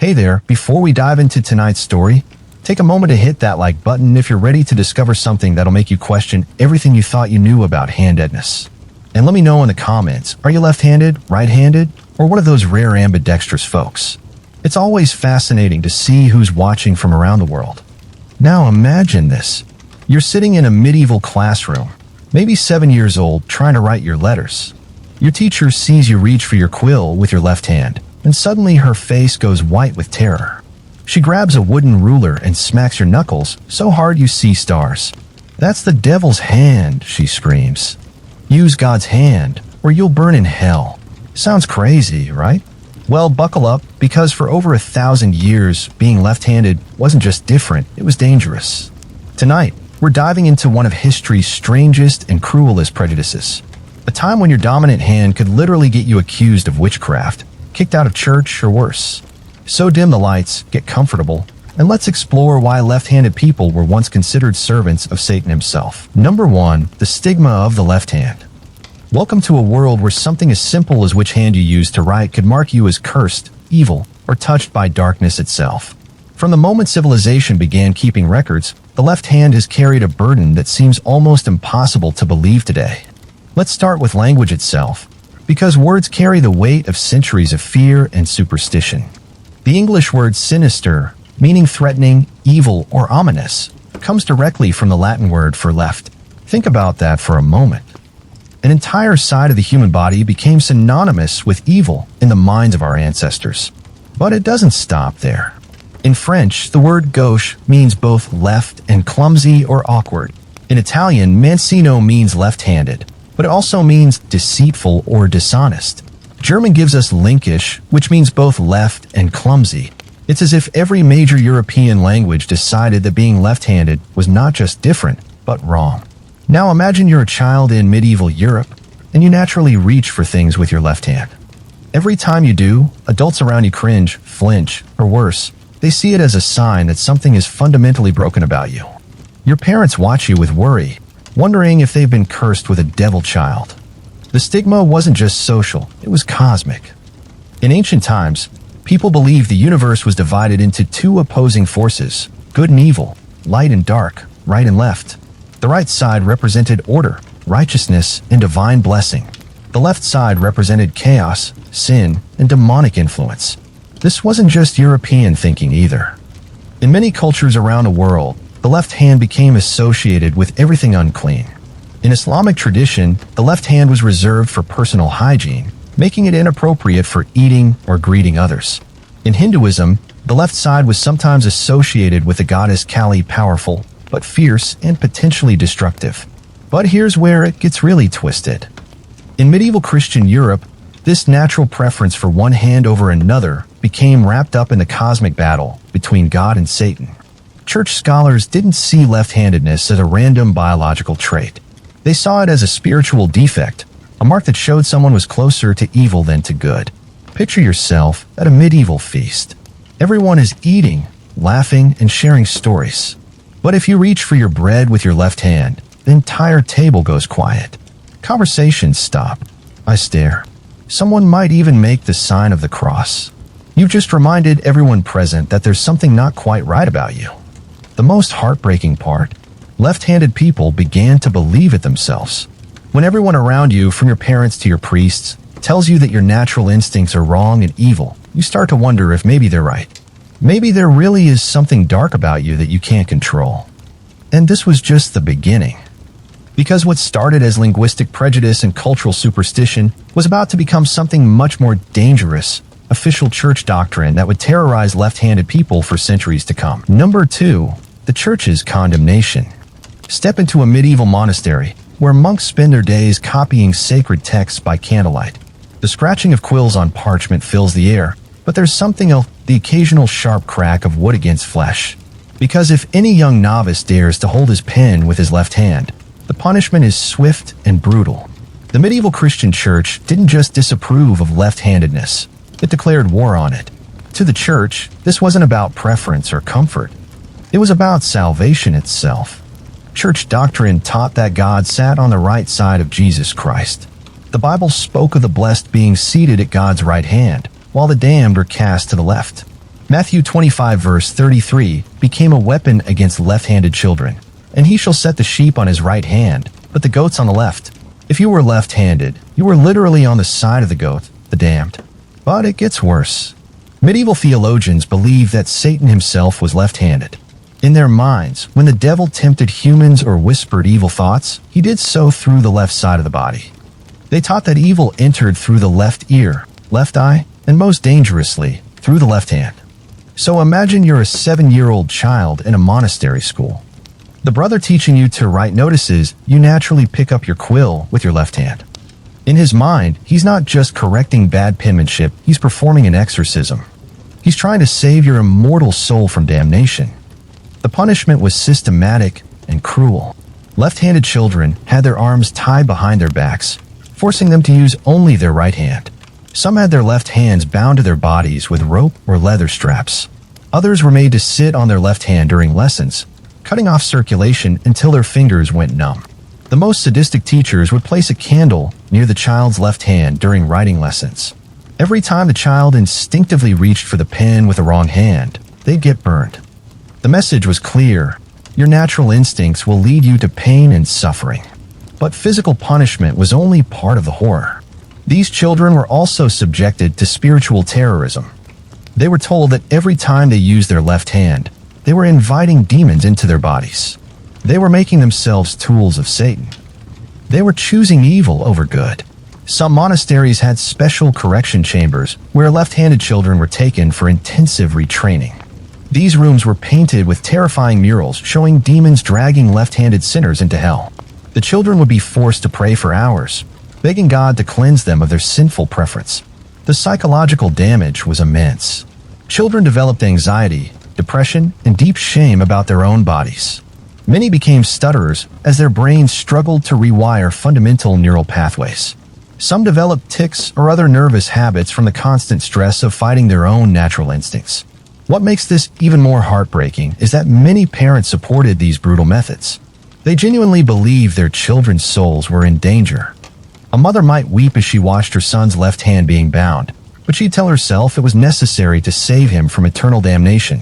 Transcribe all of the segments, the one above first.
Hey there, before we dive into tonight's story, take a moment to hit that like button if you're ready to discover something that'll make you question everything you thought you knew about handedness. And let me know in the comments, are you left-handed, right-handed, or one of those rare ambidextrous folks? It's always fascinating to see who's watching from around the world. Now imagine this. You're sitting in a medieval classroom, maybe 7 years old, trying to write your letters. Your teacher sees you reach for your quill with your left hand, and suddenly her face goes white with terror. She grabs a wooden ruler and smacks your knuckles so hard you see stars. "That's the devil's hand," she screams. "Use God's hand, or you'll burn in hell." Sounds crazy, right? Well, buckle up, because for over 1,000 years, being left-handed wasn't just different, it was dangerous. Tonight, we're diving into one of history's strangest and cruelest prejudices. A time when your dominant hand could literally get you accused of witchcraft, kicked out of church, or worse. So dim the lights, get comfortable, and let's explore why left-handed people were once considered servants of Satan himself. Number 1. The stigma of the left hand. Welcome to a world where something as simple as which hand you use to write could mark you as cursed, evil, or touched by darkness itself. From the moment civilization began keeping records, the left hand has carried a burden that seems almost impossible to believe today. Let's start with language itself, because words carry the weight of centuries of fear and superstition. The English word sinister, meaning threatening, evil, or ominous, comes directly from the Latin word for left. Think about that for a moment. An entire side of the human body became synonymous with evil in the minds of our ancestors. But it doesn't stop there. In French, the word gauche means both left and clumsy or awkward. In Italian, mancino means left-handed, but it also means deceitful or dishonest. German gives us linkish, which means both left and clumsy. It's as if every major European language decided that being left-handed was not just different, but wrong. Now imagine you're a child in medieval Europe, and you naturally reach for things with your left hand. Every time you do, adults around you cringe, flinch, or worse, they see it as a sign that something is fundamentally broken about you. Your parents watch you with worry, wondering if they've been cursed with a devil child. The stigma wasn't just social, it was cosmic. In ancient times, people believed the universe was divided into two opposing forces, good and evil, light and dark, right and left. The right side represented order, righteousness, and divine blessing. The left side represented chaos, sin, and demonic influence. This wasn't just European thinking either. In many cultures around the world, the left hand became associated with everything unclean. In Islamic tradition, the left hand was reserved for personal hygiene, making it inappropriate for eating or greeting others. In Hinduism, the left side was sometimes associated with the goddess Kali, powerful, but fierce and potentially destructive. But here's where it gets really twisted. In medieval Christian Europe, this natural preference for one hand over another became wrapped up in the cosmic battle between God and Satan. Church scholars didn't see left-handedness as a random biological trait. They saw it as a spiritual defect, a mark that showed someone was closer to evil than to good. Picture yourself at a medieval feast. Everyone is eating, laughing, and sharing stories. But if you reach for your bread with your left hand, the entire table goes quiet. Conversations stop. I stare. Someone might even make the sign of the cross. You've just reminded everyone present that there's something not quite right about you. The most heartbreaking part, left-handed people began to believe it themselves. When everyone around you, from your parents to your priests, tells you that your natural instincts are wrong and evil, you start to wonder if maybe they're right. Maybe there really is something dark about you that you can't control. And this was just the beginning. Because what started as linguistic prejudice and cultural superstition was about to become something much more dangerous, official church doctrine that would terrorize left-handed people for centuries to come. Number 2. The church's condemnation. Step into a medieval monastery, where monks spend their days copying sacred texts by candlelight. The scratching of quills on parchment fills the air, but there's something else, the occasional sharp crack of wood against flesh. Because if any young novice dares to hold his pen with his left hand, the punishment is swift and brutal. The medieval Christian church didn't just disapprove of left-handedness, it declared war on it. To the church, this wasn't about preference or comfort. It was about salvation itself. Church doctrine taught that God sat on the right side of Jesus Christ. The Bible spoke of the blessed being seated at God's right hand, while the damned are cast to the left. Matthew 25 verse 33 became a weapon against left-handed children. And he shall set the sheep on his right hand, but the goats on the left. If you were left-handed, you were literally on the side of the goat, the damned. But it gets worse. Medieval theologians believed that Satan himself was left-handed. In their minds, when the devil tempted humans or whispered evil thoughts, he did so through the left side of the body. They taught that evil entered through the left ear, left eye, and most dangerously, through the left hand. So imagine you're a 7-year-old child in a monastery school. The brother teaching you to write notices, you naturally pick up your quill with your left hand. In his mind, he's not just correcting bad penmanship, he's performing an exorcism. He's trying to save your immortal soul from damnation. The punishment was systematic and cruel. Left-handed children had their arms tied behind their backs, forcing them to use only their right hand. Some had their left hands bound to their bodies with rope or leather straps. Others were made to sit on their left hand during lessons, cutting off circulation until their fingers went numb. The most sadistic teachers would place a candle near the child's left hand during writing lessons. Every time the child instinctively reached for the pen with the wrong hand, they'd get burned. The message was clear: your natural instincts will lead you to pain and suffering. But physical punishment was only part of the horror. These children were also subjected to spiritual terrorism. They were told that every time they used their left hand, they were inviting demons into their bodies. They were making themselves tools of Satan. They were choosing evil over good. Some monasteries had special correction chambers where left-handed children were taken for intensive retraining. These rooms were painted with terrifying murals showing demons dragging left-handed sinners into hell. The children would be forced to pray for hours, begging God to cleanse them of their sinful preference. The psychological damage was immense. Children developed anxiety, depression, and deep shame about their own bodies. Many became stutterers as their brains struggled to rewire fundamental neural pathways. Some developed tics or other nervous habits from the constant stress of fighting their own natural instincts. What makes this even more heartbreaking is that many parents supported these brutal methods. They genuinely believed their children's souls were in danger. A mother might weep as she watched her son's left hand being bound, but she'd tell herself it was necessary to save him from eternal damnation.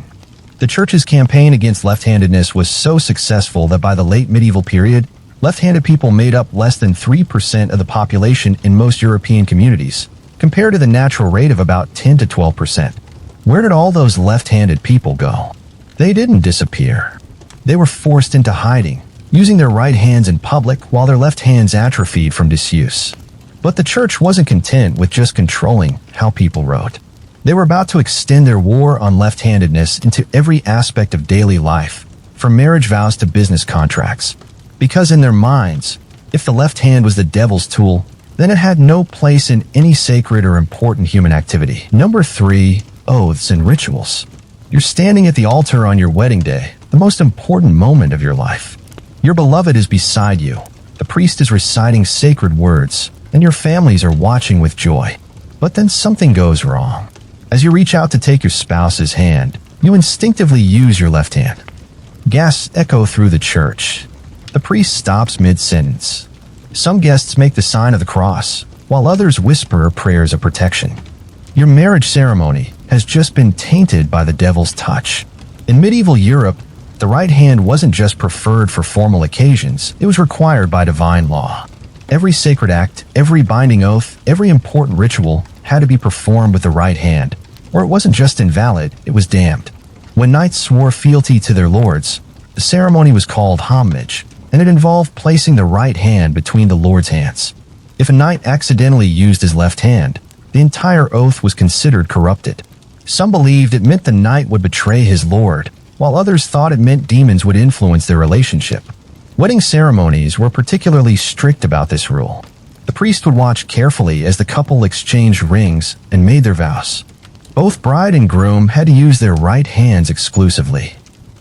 The church's campaign against left-handedness was so successful that by the late medieval period, left-handed people made up less than 3% of the population in most European communities, compared to the natural rate of about 10 to 12%. Where did all those left-handed people go? They didn't disappear. They were forced into hiding, using their right hands in public while their left hands atrophied from disuse. But the church wasn't content with just controlling how people wrote. They were about to extend their war on left-handedness into every aspect of daily life, from marriage vows to business contracts. Because in their minds, if the left hand was the devil's tool, then it had no place in any sacred or important human activity. Number 3, oaths and rituals. You're standing at the altar on your wedding day, the most important moment of your life. Your beloved is beside you. The priest is reciting sacred words, and your families are watching with joy. But then something goes wrong. As you reach out to take your spouse's hand, you instinctively use your left hand. Gasps echo through the church. The priest stops mid-sentence. Some guests make the sign of the cross, while others whisper prayers of protection. Your marriage ceremony has just been tainted by the devil's touch. In medieval Europe, the right hand wasn't just preferred for formal occasions, it was required by divine law. Every sacred act, every binding oath, every important ritual had to be performed with the right hand, or it wasn't just invalid, it was damned. When knights swore fealty to their lords, the ceremony was called homage, and it involved placing the right hand between the lord's hands. If a knight accidentally used his left hand, the entire oath was considered corrupted. Some believed it meant the knight would betray his lord, while others thought it meant demons would influence their relationship. Wedding ceremonies were particularly strict about this rule. The priest would watch carefully as the couple exchanged rings and made their vows. Both bride and groom had to use their right hands exclusively.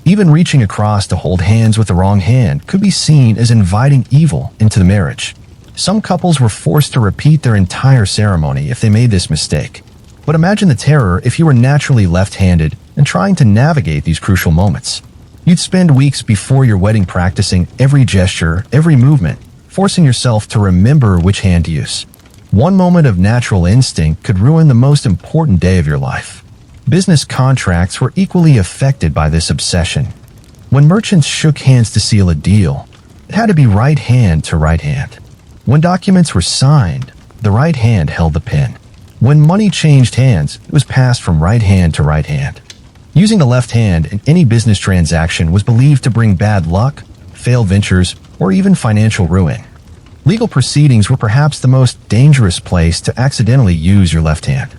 Even reaching across to hold hands with the wrong hand could be seen as inviting evil into the marriage. Some couples were forced to repeat their entire ceremony if they made this mistake. But imagine the terror if you were naturally left-handed and trying to navigate these crucial moments. You'd spend weeks before your wedding practicing every gesture, every movement, forcing yourself to remember which hand to use. One moment of natural instinct could ruin the most important day of your life. Business contracts were equally affected by this obsession. When merchants shook hands to seal a deal, it had to be right hand to right hand. When documents were signed, the right hand held the pen. When money changed hands, it was passed from right hand to right hand. Using the left hand in any business transaction was believed to bring bad luck, failed ventures, or even financial ruin. Legal proceedings were perhaps the most dangerous place to accidentally use your left hand.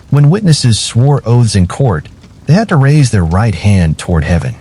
When witnesses swore oaths in court, they had to raise their right hand toward heaven.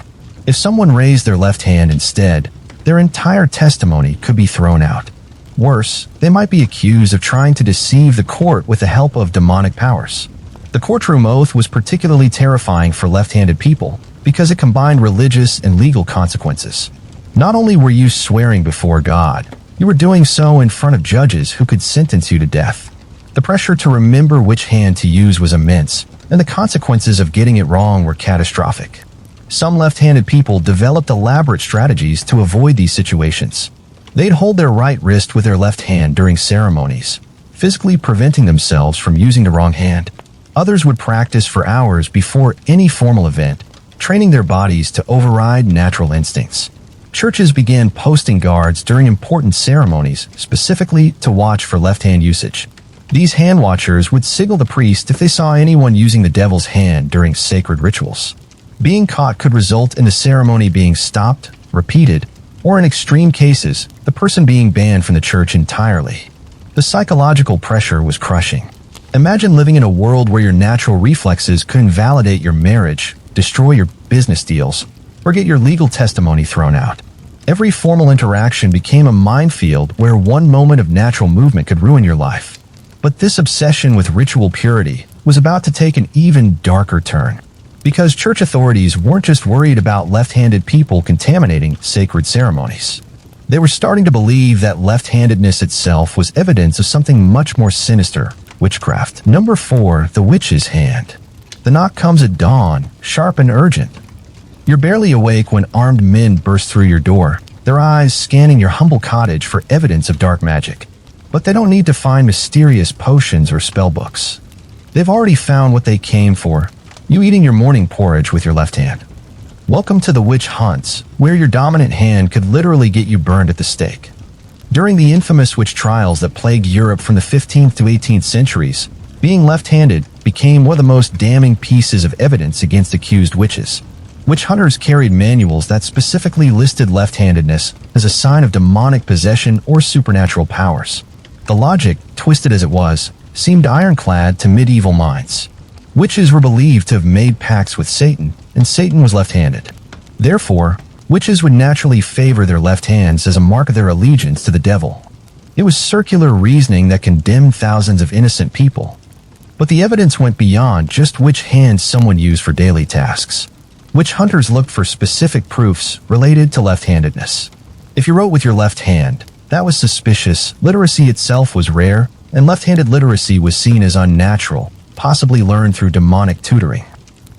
If someone raised their left hand instead, their entire testimony could be thrown out. Worse, they might be accused of trying to deceive the court with the help of demonic powers. The courtroom oath was particularly terrifying for left-handed people because it combined religious and legal consequences. Not only were you swearing before God, you were doing so in front of judges who could sentence you to death. The pressure to remember which hand to use was immense, and the consequences of getting it wrong were catastrophic. Some left-handed people developed elaborate strategies to avoid these situations. They'd hold their right wrist with their left hand during ceremonies, physically preventing themselves from using the wrong hand. Others would practice for hours before any formal event, training their bodies to override natural instincts. Churches began posting guards during important ceremonies, specifically to watch for left-hand usage. These hand watchers would signal the priest if they saw anyone using the devil's hand during sacred rituals. Being caught could result in the ceremony being stopped, repeated, or in extreme cases, the person being banned from the church entirely. The psychological pressure was crushing. Imagine living in a world where your natural reflexes could invalidate your marriage, destroy your business deals, or get your legal testimony thrown out. Every formal interaction became a minefield where one moment of natural movement could ruin your life. But this obsession with ritual purity was about to take an even darker turn, because church authorities weren't just worried about left-handed people contaminating sacred ceremonies. They were starting to believe that left-handedness itself was evidence of something much more sinister: witchcraft. Number 4, the witch's hand. The knock comes at dawn, sharp and urgent. You're barely awake when armed men burst through your door, their eyes scanning your humble cottage for evidence of dark magic. But they don't need to find mysterious potions or spellbooks. They've already found what they came for: you eating your morning porridge with your left hand. Welcome to the witch hunts, where your dominant hand could literally get you burned at the stake. During the infamous witch trials that plagued Europe from the 15th to 18th centuries, being left-handed became one of the most damning pieces of evidence against accused witches. Witch hunters carried manuals that specifically listed left-handedness as a sign of demonic possession or supernatural powers. The logic, twisted as it was, seemed ironclad to medieval minds. Witches were believed to have made pacts with Satan, and Satan was left-handed. Therefore, witches would naturally favor their left hands as a mark of their allegiance to the devil. It was circular reasoning that condemned thousands of innocent people. But the evidence went beyond just which hand someone used for daily tasks. Witch hunters looked for specific proofs related to left-handedness. If you wrote with your left hand, that was suspicious. Literacy itself was rare, and left-handed literacy was seen as unnatural, possibly learned through demonic tutoring.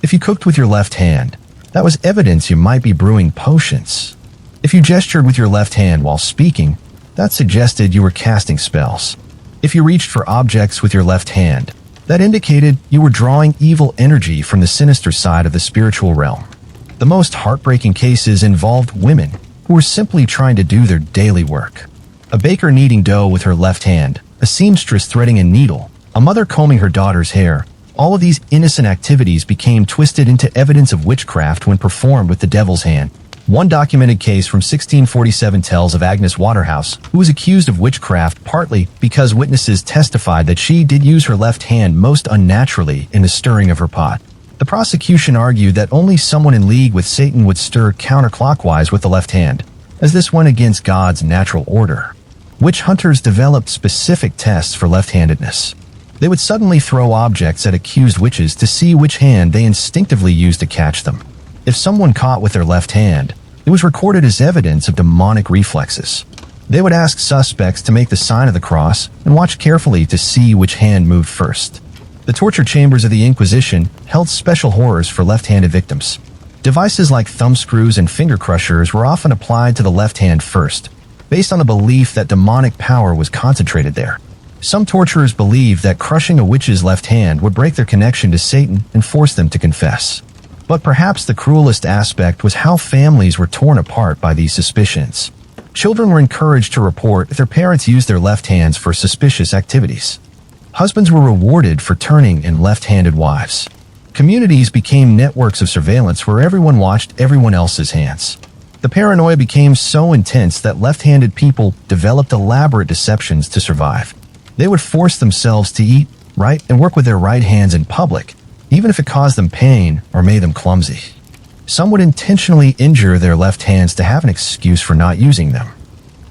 If you cooked with your left hand, that was evidence you might be brewing potions. If you gestured with your left hand while speaking, that suggested you were casting spells. If you reached for objects with your left hand, that indicated you were drawing evil energy from the sinister side of the spiritual realm. The most heartbreaking cases involved women who were simply trying to do their daily work. A baker kneading dough with her left hand, a seamstress threading a needle, a mother combing her daughter's hair. All of these innocent activities became twisted into evidence of witchcraft when performed with the devil's hand. One documented case from 1647 tells of Agnes Waterhouse, who was accused of witchcraft partly because witnesses testified that she did use her left hand most unnaturally in the stirring of her pot. The prosecution argued that only someone in league with Satan would stir counterclockwise with the left hand, as this went against God's natural order. Witch hunters developed specific tests for left-handedness. They would suddenly throw objects at accused witches to see which hand they instinctively used to catch them. If someone caught with their left hand, it was recorded as evidence of demonic reflexes. They would ask suspects to make the sign of the cross and watch carefully to see which hand moved first. The torture chambers of the Inquisition held special horrors for left-handed victims. Devices like thumbscrews and finger crushers were often applied to the left hand first, based on the belief that demonic power was concentrated there. Some torturers believed that crushing a witch's left hand would break their connection to Satan and force them to confess. But perhaps the cruelest aspect was how families were torn apart by these suspicions. Children were encouraged to report if their parents used their left hands for suspicious activities. Husbands were rewarded for turning in left-handed wives. Communities became networks of surveillance where everyone watched everyone else's hands. The paranoia became so intense that left-handed people developed elaborate deceptions to survive. They would force themselves to eat, write, and work with their right hands in public, even if it caused them pain or made them clumsy. Some would intentionally injure their left hands to have an excuse for not using them.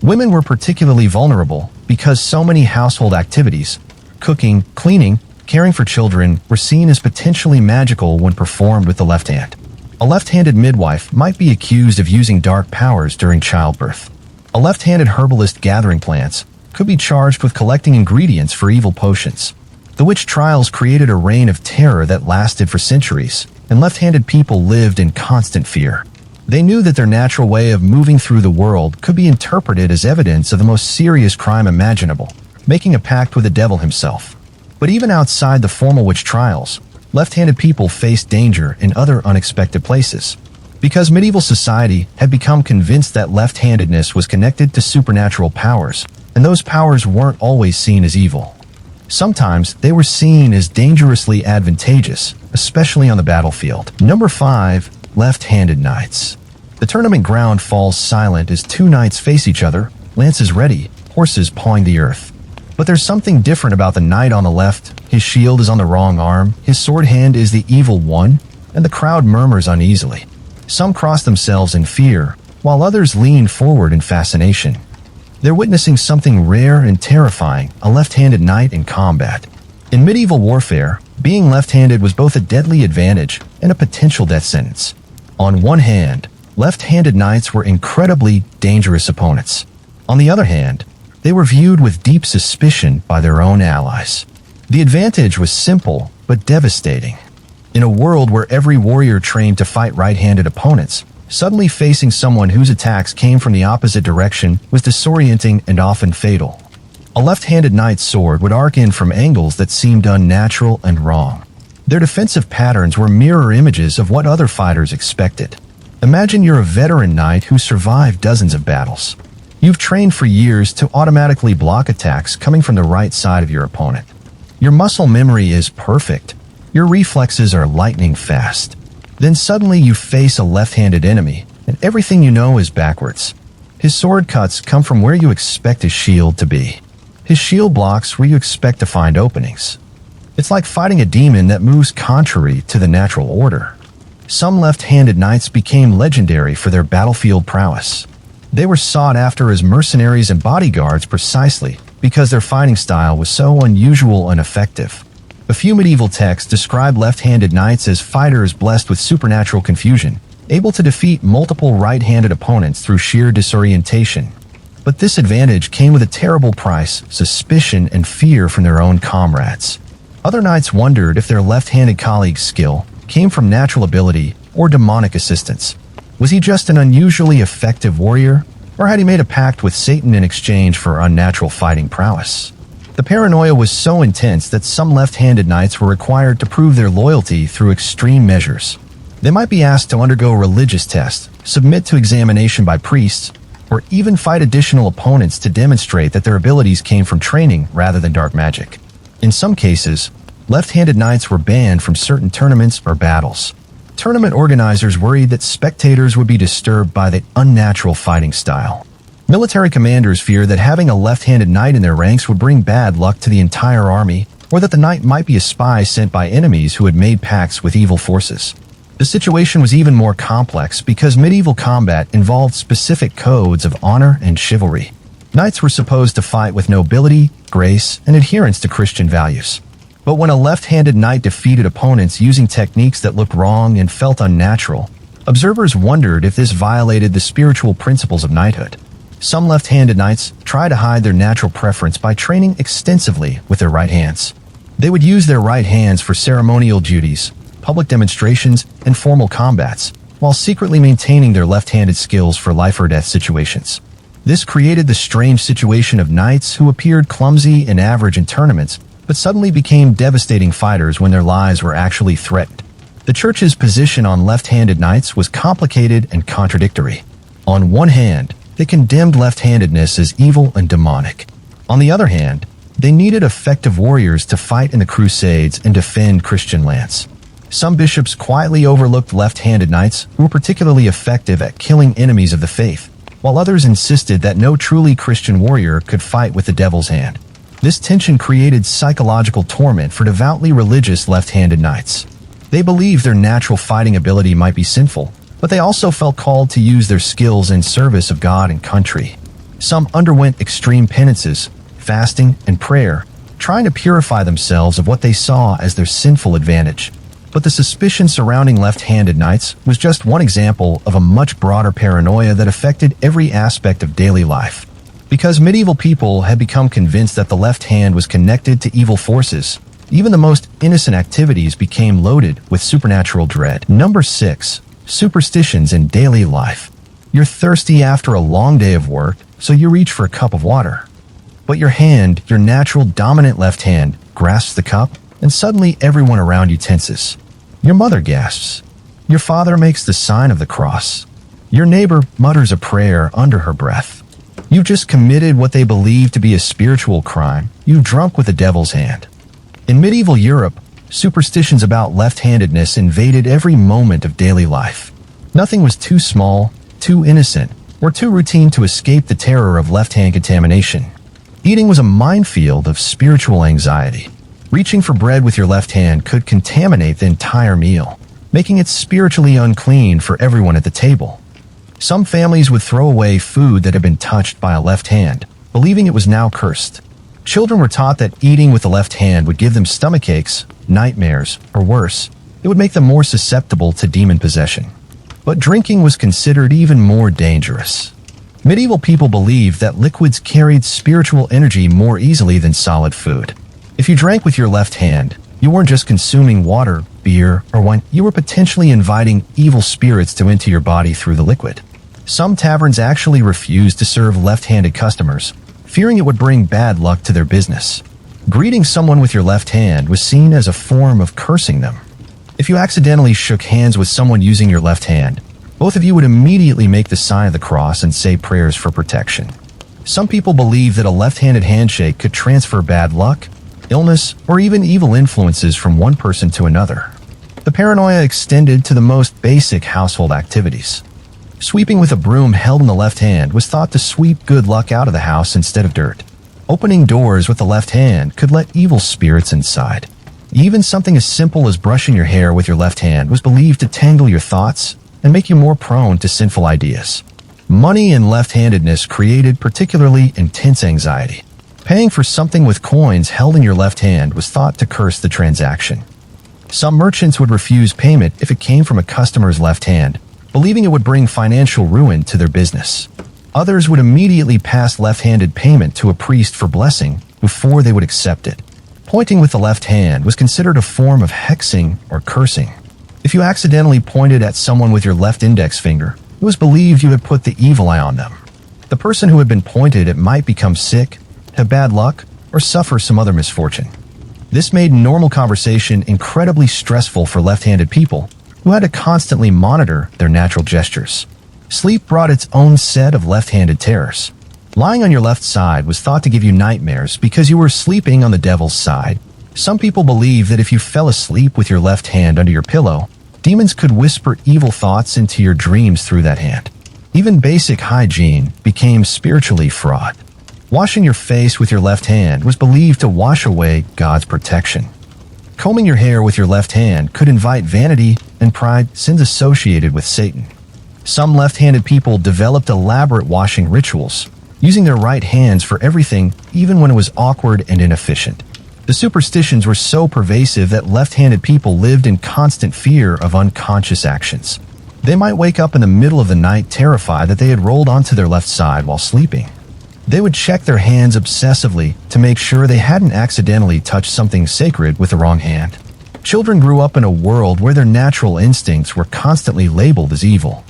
Women were particularly vulnerable because so many household activities, cooking, cleaning, caring for children, were seen as potentially magical when performed with the left hand. A left-handed midwife might be accused of using dark powers during childbirth. A left-handed herbalist gathering plants could be charged with collecting ingredients for evil potions. The witch trials created a reign of terror that lasted for centuries, and left-handed people lived in constant fear. They knew that their natural way of moving through the world could be interpreted as evidence of the most serious crime imaginable, making a pact with the devil himself. But even outside the formal witch trials, left-handed people faced danger in other unexpected places. Because medieval society had become convinced that left-handedness was connected to supernatural powers, and those powers weren't always seen as evil. Sometimes they were seen as dangerously advantageous, especially on the battlefield. Number 5. Left-handed knights. The tournament ground falls silent as two knights face each other, lances ready, horses pawing the earth. But there's something different about the knight on the left. His shield is on the wrong arm, his sword hand is the evil one, and the crowd murmurs uneasily. Some cross themselves in fear, while others lean forward in fascination. They're witnessing something rare and terrifying, a left-handed knight in combat. In medieval warfare, being left-handed was both a deadly advantage and a potential death sentence. On one hand, left-handed knights were incredibly dangerous opponents. On the other hand, they were viewed with deep suspicion by their own allies. The advantage was simple but devastating. In a world where every warrior trained to fight right-handed opponents, suddenly facing someone whose attacks came from the opposite direction was disorienting and often fatal. A left-handed knight's sword would arc in from angles that seemed unnatural and wrong. Their defensive patterns were mirror images of what other fighters expected. Imagine you're a veteran knight who survived dozens of battles. You've trained for years to automatically block attacks coming from the right side of your opponent. Your muscle memory is perfect. Your reflexes are lightning fast. Then suddenly you face a left-handed enemy, and everything you know is backwards. His sword cuts come from where you expect his shield to be. His shield blocks where you expect to find openings. It's like fighting a demon that moves contrary to the natural order. Some left-handed knights became legendary for their battlefield prowess. They were sought after as mercenaries and bodyguards precisely because their fighting style was so unusual and effective. A few medieval texts describe left-handed knights as fighters blessed with supernatural confusion, able to defeat multiple right-handed opponents through sheer disorientation. But this advantage came with a terrible price: suspicion and fear from their own comrades. Other knights wondered if their left-handed colleague's skill came from natural ability or demonic assistance. Was he just an unusually effective warrior, or had he made a pact with Satan in exchange for unnatural fighting prowess? The paranoia was so intense that some left-handed knights were required to prove their loyalty through extreme measures. They might be asked to undergo religious tests, submit to examination by priests, or even fight additional opponents to demonstrate that their abilities came from training rather than dark magic. In some cases, left-handed knights were banned from certain tournaments or battles. Tournament organizers worried that spectators would be disturbed by the unnatural fighting style. Military commanders feared that having a left-handed knight in their ranks would bring bad luck to the entire army, or that the knight might be a spy sent by enemies who had made pacts with evil forces. The situation was even more complex because medieval combat involved specific codes of honor and chivalry. Knights were supposed to fight with nobility, grace, and adherence to Christian values. But when a left-handed knight defeated opponents using techniques that looked wrong and felt unnatural, observers wondered if this violated the spiritual principles of knighthood. Some left-handed knights try to hide their natural preference by training extensively with their right hands. They would use their right hands for ceremonial duties, public demonstrations, and formal combats, while secretly maintaining their left-handed skills for life-or-death situations. This created the strange situation of knights who appeared clumsy and average in tournaments, but suddenly became devastating fighters when their lives were actually threatened. The church's position on left-handed knights was complicated and contradictory. On one hand, they condemned left-handedness as evil and demonic. On the other hand, they needed effective warriors to fight in the Crusades and defend Christian lands. Some bishops quietly overlooked left-handed knights who were particularly effective at killing enemies of the faith, while others insisted that no truly Christian warrior could fight with the devil's hand. This tension created psychological torment for devoutly religious left-handed knights. They believed their natural fighting ability might be sinful, but they also felt called to use their skills in service of God and country. Some underwent extreme penances, fasting, and prayer, trying to purify themselves of what they saw as their sinful advantage. But the suspicion surrounding left-handed knights was just one example of a much broader paranoia that affected every aspect of daily life. Because medieval people had become convinced that the left hand was connected to evil forces, even the most innocent activities became loaded with supernatural dread. Number 6. Superstitions in daily life. You're thirsty after a long day of work, so you reach for a cup of water. But your hand, your natural dominant left hand, grasps the cup, and suddenly everyone around you tenses. Your mother gasps. Your father makes the sign of the cross. Your neighbor mutters a prayer under her breath. You've just committed what they believe to be a spiritual crime. You've drunk with the devil's hand. In medieval Europe, superstitions about left-handedness invaded every moment of daily life. Nothing was too small, too innocent, or too routine to escape the terror of left-hand contamination. Eating was a minefield of spiritual anxiety. Reaching for bread with your left hand could contaminate the entire meal, making it spiritually unclean for everyone at the table. Some families would throw away food that had been touched by a left hand, believing it was now cursed. Children were taught that eating with the left hand would give them stomach aches, nightmares, or worse, it would make them more susceptible to demon possession. But drinking was considered even more dangerous. Medieval people believed that liquids carried spiritual energy more easily than solid food. If you drank with your left hand, you weren't just consuming water, beer, or wine, you were potentially inviting evil spirits to enter your body through the liquid. Some taverns actually refused to serve left-handed customers, fearing it would bring bad luck to their business. Greeting someone with your left hand was seen as a form of cursing them. If you accidentally shook hands with someone using your left hand, both of you would immediately make the sign of the cross and say prayers for protection. Some people believe that a left-handed handshake could transfer bad luck, illness, or even evil influences from one person to another. The paranoia extended to the most basic household activities. Sweeping with a broom held in the left hand was thought to sweep good luck out of the house instead of dirt. Opening doors with the left hand could let evil spirits inside. Even something as simple as brushing your hair with your left hand was believed to tangle your thoughts and make you more prone to sinful ideas. Money and left-handedness created particularly intense anxiety. Paying for something with coins held in your left hand was thought to curse the transaction. Some merchants would refuse payment if it came from a customer's left hand, believing it would bring financial ruin to their business. Others would immediately pass left-handed payment to a priest for blessing before they would accept it. Pointing with the left hand was considered a form of hexing or cursing. If you accidentally pointed at someone with your left index finger, it was believed you had put the evil eye on them. The person who had been pointed at might become sick, have bad luck, or suffer some other misfortune. This made normal conversation incredibly stressful for left-handed people who had to constantly monitor their natural gestures. Sleep brought its own set of left-handed terrors. Lying on your left side was thought to give you nightmares because you were sleeping on the devil's side. Some people believe that if you fell asleep with your left hand under your pillow, demons could whisper evil thoughts into your dreams through that hand. Even basic hygiene became spiritually fraught. Washing your face with your left hand was believed to wash away God's protection. Combing your hair with your left hand could invite vanity and pride, sins associated with Satan. Some left-handed people developed elaborate washing rituals, using their right hands for everything, even when it was awkward and inefficient. The superstitions were so pervasive that left-handed people lived in constant fear of unconscious actions. They might wake up in the middle of the night terrified that they had rolled onto their left side while sleeping. They would check their hands obsessively to make sure they hadn't accidentally touched something sacred with the wrong hand. Children grew up in a world where their natural instincts were constantly labeled as evil.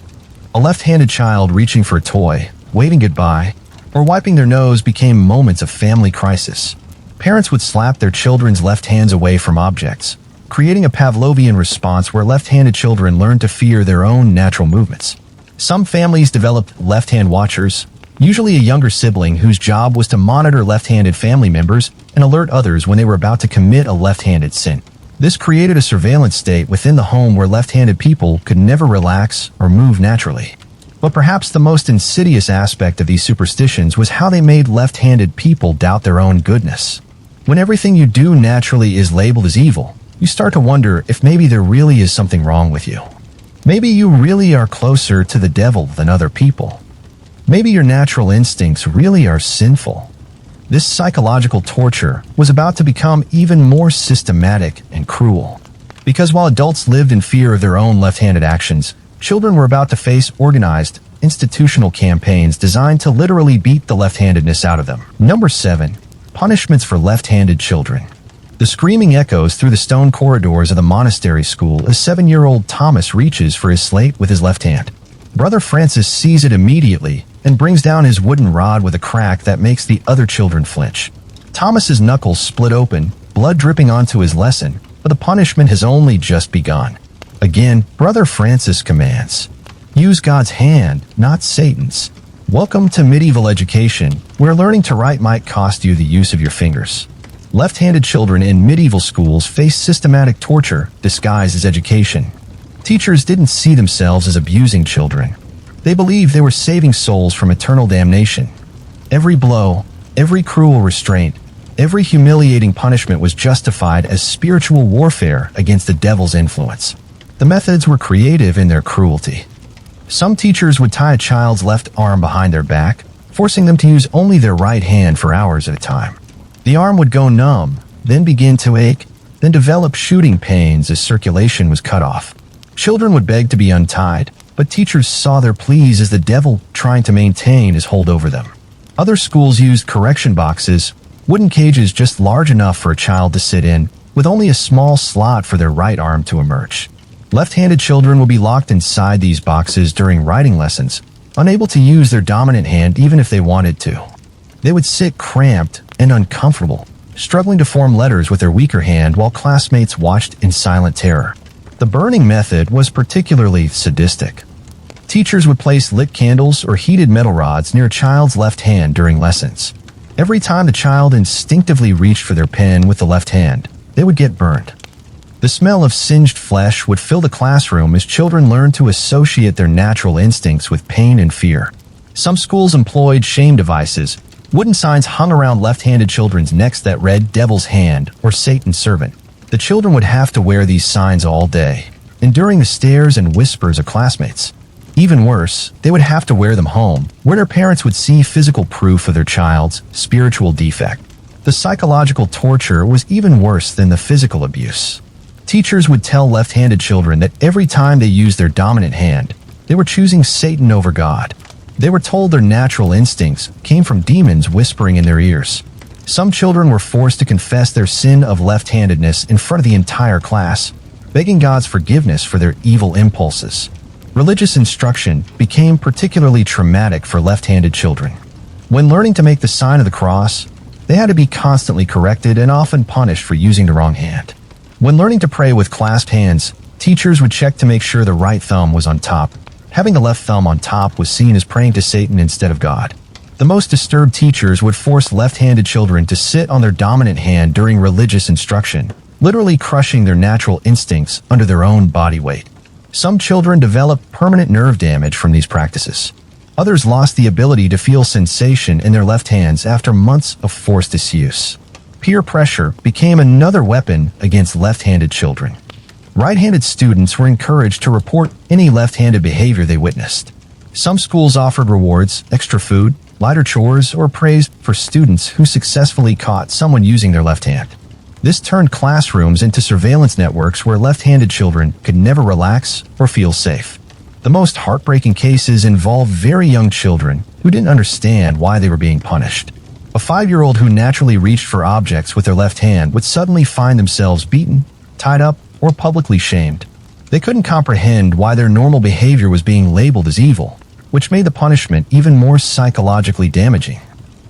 A left-handed child reaching for a toy, waving goodbye, or wiping their nose became moments of family crisis. Parents would slap their children's left hands away from objects, creating a Pavlovian response where left-handed children learned to fear their own natural movements. Some families developed left-hand watchers, usually a younger sibling whose job was to monitor left-handed family members and alert others when they were about to commit a left-handed sin. This created a surveillance state within the home where left-handed people could never relax or move naturally. But perhaps the most insidious aspect of these superstitions was how they made left-handed people doubt their own goodness. When everything you do naturally is labeled as evil, you start to wonder if maybe there really is something wrong with you. Maybe you really are closer to the devil than other people. Maybe your natural instincts really are sinful. This psychological torture was about to become even more systematic and cruel. Because while adults lived in fear of their own left-handed actions, children were about to face organized, institutional campaigns designed to literally beat the left-handedness out of them. Number 7. Punishments for left-handed children. The screaming echoes through the stone corridors of the monastery school as 7-year-old Thomas reaches for his slate with his left hand. Brother Francis sees it immediately and brings down his wooden rod with a crack that makes the other children flinch. Thomas's knuckles split open, blood dripping onto his lesson, but the punishment has only just begun. Again, Brother Francis commands, "Use God's hand, not Satan's." Welcome to medieval education, where learning to write might cost you the use of your fingers. Left-handed children in medieval schools faced systematic torture disguised as education. Teachers didn't see themselves as abusing children. They believed they were saving souls from eternal damnation. Every blow, every cruel restraint, every humiliating punishment was justified as spiritual warfare against the devil's influence. The methods were creative in their cruelty. Some teachers would tie a child's left arm behind their back, forcing them to use only their right hand for hours at a time. The arm would go numb, then begin to ache, then develop shooting pains as circulation was cut off. Children would beg to be untied, but teachers saw their pleas as the devil trying to maintain his hold over them. Other schools used correction boxes, wooden cages just large enough for a child to sit in, with only a small slot for their right arm to emerge. Left-handed children would be locked inside these boxes during writing lessons, unable to use their dominant hand even if they wanted to. They would sit cramped and uncomfortable, struggling to form letters with their weaker hand while classmates watched in silent terror. The burning method was particularly sadistic. Teachers would place lit candles or heated metal rods near a child's left hand during lessons. Every time the child instinctively reached for their pen with the left hand, they would get burned. The smell of singed flesh would fill the classroom as children learned to associate their natural instincts with pain and fear. Some schools employed shame devices, wooden signs hung around left-handed children's necks that read "Devil's Hand" or "Satan's Servant." The children would have to wear these signs all day, enduring the stares and whispers of classmates. Even worse, they would have to wear them home, where their parents would see physical proof of their child's spiritual defect. The psychological torture was even worse than the physical abuse. Teachers would tell left-handed children that every time they used their dominant hand, they were choosing Satan over God. They were told their natural instincts came from demons whispering in their ears. Some children were forced to confess their sin of left-handedness in front of the entire class, begging God's forgiveness for their evil impulses. Religious instruction became particularly traumatic for left-handed children. When learning to make the sign of the cross, they had to be constantly corrected and often punished for using the wrong hand. When learning to pray with clasped hands, teachers would check to make sure the right thumb was on top. Having the left thumb on top was seen as praying to Satan instead of God. The most disturbed teachers would force left-handed children to sit on their dominant hand during religious instruction, literally crushing their natural instincts under their own body weight. Some children developed permanent nerve damage from these practices. Others lost the ability to feel sensation in their left hands after months of forced disuse. Peer pressure became another weapon against left-handed children. Right-handed students were encouraged to report any left-handed behavior they witnessed. Some schools offered rewards, extra food, lighter chores, or praise for students who successfully caught someone using their left hand. This turned classrooms into surveillance networks where left-handed children could never relax or feel safe. The most heartbreaking cases involved very young children who didn't understand why they were being punished. A 5-year-old who naturally reached for objects with their left hand would suddenly find themselves beaten, tied up, or publicly shamed. They couldn't comprehend why their normal behavior was being labeled as evil. which made the punishment even more psychologically damaging.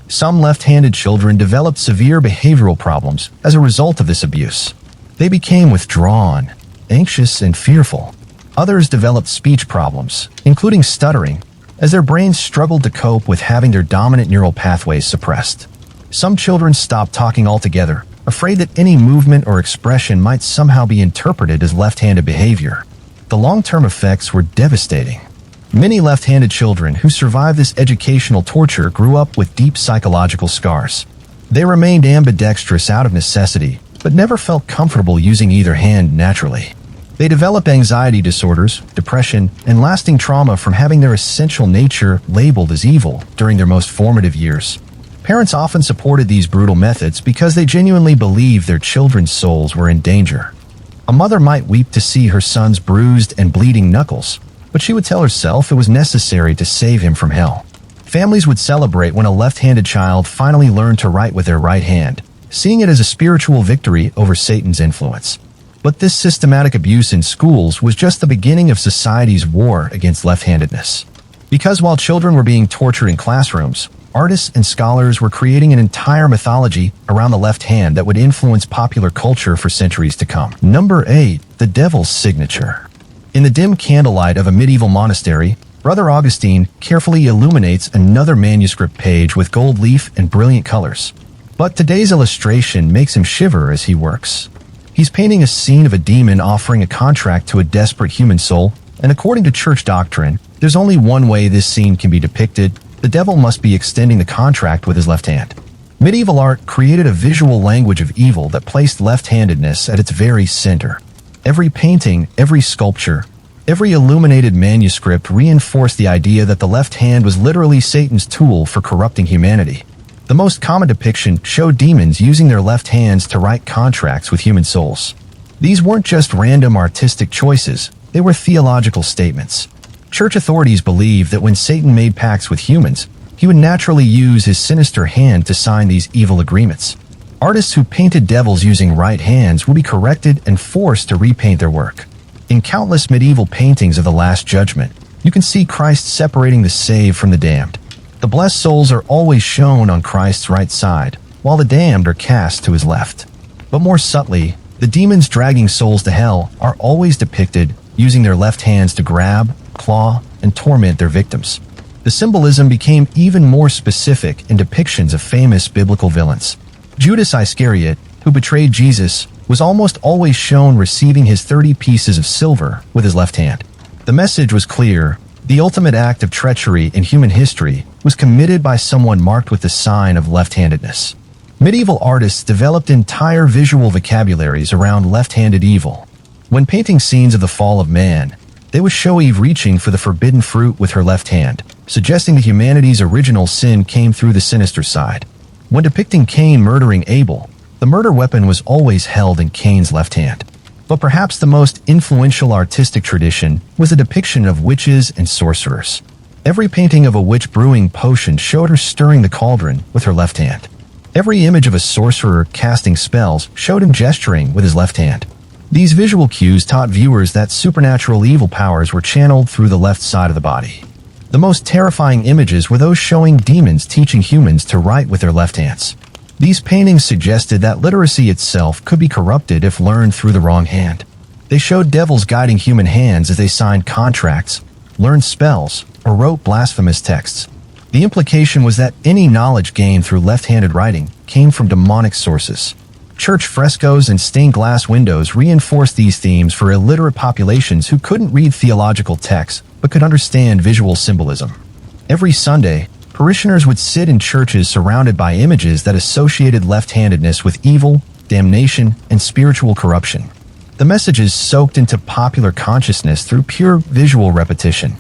Some left-handed children developed severe behavioral problems as a result of this abuse. They became withdrawn, anxious, and fearful. Others developed speech problems, including stuttering, as their brains struggled to cope with having their dominant neural pathways suppressed. Some children stopped talking altogether, afraid that any movement or expression might somehow be interpreted as left-handed behavior. The long-term effects were devastating. Many left-handed children who survived this educational torture grew up with deep psychological scars. They remained ambidextrous out of necessity, but never felt comfortable using either hand naturally. They developed anxiety disorders, depression, and lasting trauma from having their essential nature labeled as evil during their most formative years. Parents often supported these brutal methods because they genuinely believed their children's souls were in danger. A mother might weep to see her son's bruised and bleeding knuckles, but she would tell herself it was necessary to save him from hell. Families would celebrate when a left-handed child finally learned to write with their right hand, seeing it as a spiritual victory over Satan's influence. But this systematic abuse in schools was just the beginning of society's war against left-handedness. Because while children were being tortured in classrooms, artists and scholars were creating an entire mythology around the left hand that would influence popular culture for centuries to come. Number 8. The Devil's Signature. In the dim candlelight of a medieval monastery, Brother Augustine carefully illuminates another manuscript page with gold leaf and brilliant colors. But today's illustration makes him shiver as he works. He's painting a scene of a demon offering a contract to a desperate human soul, and according to church doctrine, there's only one way this scene can be depicted. The devil must be extending the contract with his left hand. Medieval art created a visual language of evil that placed left-handedness at its very center. Every painting, every sculpture, every illuminated manuscript reinforced the idea that the left hand was literally Satan's tool for corrupting humanity. The most common depiction showed demons using their left hands to write contracts with human souls. These weren't just random artistic choices, they were theological statements. Church authorities believed that when Satan made pacts with humans, he would naturally use his sinister hand to sign these evil agreements. Artists who painted devils using right hands would be corrected and forced to repaint their work. In countless medieval paintings of the Last Judgment, you can see Christ separating the saved from the damned. The blessed souls are always shown on Christ's right side, while the damned are cast to his left. But more subtly, the demons dragging souls to hell are always depicted using their left hands to grab, claw, and torment their victims. The symbolism became even more specific in depictions of famous biblical villains. Judas Iscariot, who betrayed Jesus, was almost always shown receiving his 30 pieces of silver with his left hand. The message was clear. The ultimate act of treachery in human history was committed by someone marked with the sign of left-handedness. Medieval artists developed entire visual vocabularies around left-handed evil. When painting scenes of the fall of man, they would show Eve reaching for the forbidden fruit with her left hand, suggesting that humanity's original sin came through the sinister side. When depicting Cain murdering Abel, the murder weapon was always held in Cain's left hand. But perhaps the most influential artistic tradition was the depiction of witches and sorcerers. Every painting of a witch brewing potion showed her stirring the cauldron with her left hand. Every image of a sorcerer casting spells showed him gesturing with his left hand. These visual cues taught viewers that supernatural evil powers were channeled through the left side of the body. The most terrifying images were those showing demons teaching humans to write with their left hands. These paintings suggested that literacy itself could be corrupted if learned through the wrong hand. They showed devils guiding human hands as they signed contracts, learned spells, or wrote blasphemous texts. The implication was that any knowledge gained through left-handed writing came from demonic sources. Church frescoes and stained glass windows reinforced these themes for illiterate populations who couldn't read theological texts but could understand visual symbolism. Every Sunday, parishioners would sit in churches surrounded by images that associated left-handedness with evil, damnation, and spiritual corruption. The messages soaked into popular consciousness through pure visual repetition.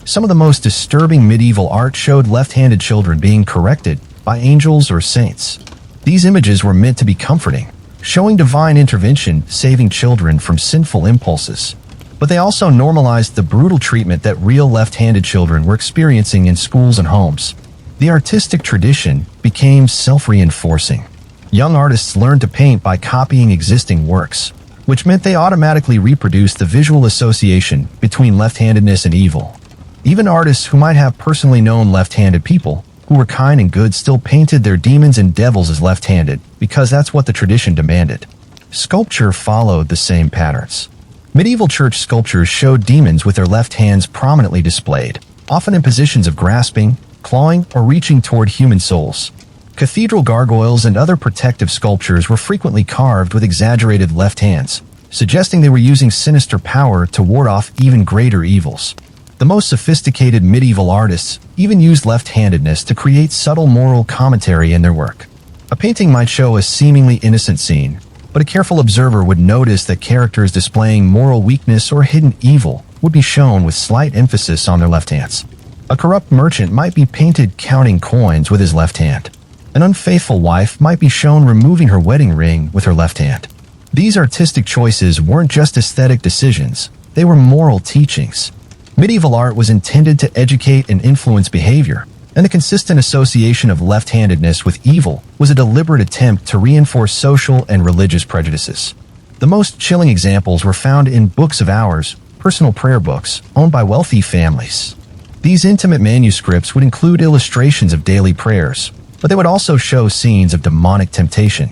Some of the most disturbing medieval art showed left-handed children being corrected by angels or saints. These images were meant to be comforting, showing divine intervention saving children from sinful impulses. But they also normalized the brutal treatment that real left-handed children were experiencing in schools and homes. The artistic tradition became self-reinforcing. Young artists learned to paint by copying existing works, which meant they automatically reproduced the visual association between left-handedness and evil. Even artists who might have personally known left-handed people who were kind and good still painted their demons and devils as left-handed because that's what the tradition demanded. Sculpture followed the same patterns. Medieval church sculptures showed demons with their left hands prominently displayed, often in positions of grasping, clawing, or reaching toward human souls. Cathedral gargoyles and other protective sculptures were frequently carved with exaggerated left hands, suggesting they were using sinister power to ward off even greater evils. The most sophisticated medieval artists even used left-handedness to create subtle moral commentary in their work. A painting might show a seemingly innocent scene, but a careful observer would notice that characters displaying moral weakness or hidden evil would be shown with slight emphasis on their left hands. A corrupt merchant might be painted counting coins with his left hand. An unfaithful wife might be shown removing her wedding ring with her left hand. These artistic choices weren't just aesthetic decisions, they were moral teachings. Medieval art was intended to educate and influence behavior, and the consistent association of left-handedness with evil was a deliberate attempt to reinforce social and religious prejudices. The most chilling examples were found in books of hours, personal prayer books, owned by wealthy families. These intimate manuscripts would include illustrations of daily prayers, but they would also show scenes of demonic temptation.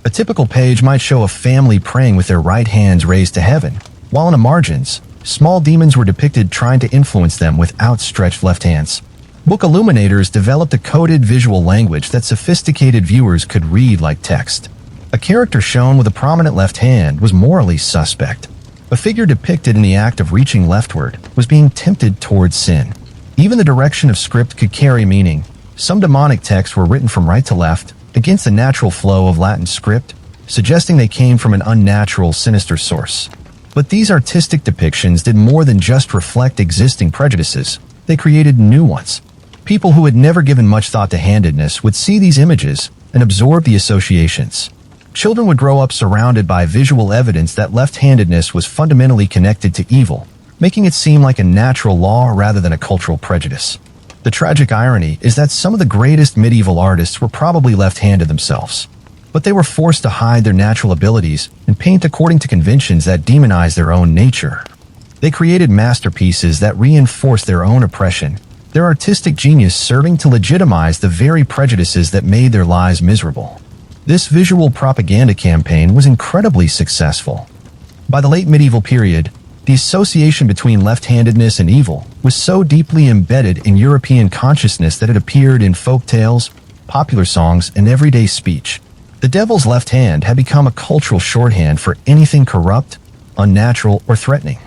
A typical page might show a family praying with their right hands raised to heaven, while in the margins, small demons were depicted trying to influence them with outstretched left hands. Book illuminators developed a coded visual language that sophisticated viewers could read like text. A character shown with a prominent left hand was morally suspect. A figure depicted in the act of reaching leftward was being tempted towards sin. Even the direction of script could carry meaning. Some demonic texts were written from right to left, against the natural flow of Latin script, suggesting they came from an unnatural, sinister source. But these artistic depictions did more than just reflect existing prejudices. They created new ones. People who had never given much thought to handedness would see these images and absorb the associations. Children would grow up surrounded by visual evidence that left-handedness was fundamentally connected to evil, making it seem like a natural law rather than a cultural prejudice. The tragic irony is that some of the greatest medieval artists were probably left-handed themselves, but they were forced to hide their natural abilities and paint according to conventions that demonize their own nature. They created masterpieces that reinforced their own oppression, their artistic genius serving to legitimize the very prejudices that made their lives miserable. This visual propaganda campaign was incredibly successful. By the late medieval period, the association between left-handedness and evil was so deeply embedded in European consciousness that it appeared in folk tales, popular songs, and everyday speech. The devil's left hand had become a cultural shorthand for anything corrupt, unnatural, or threatening.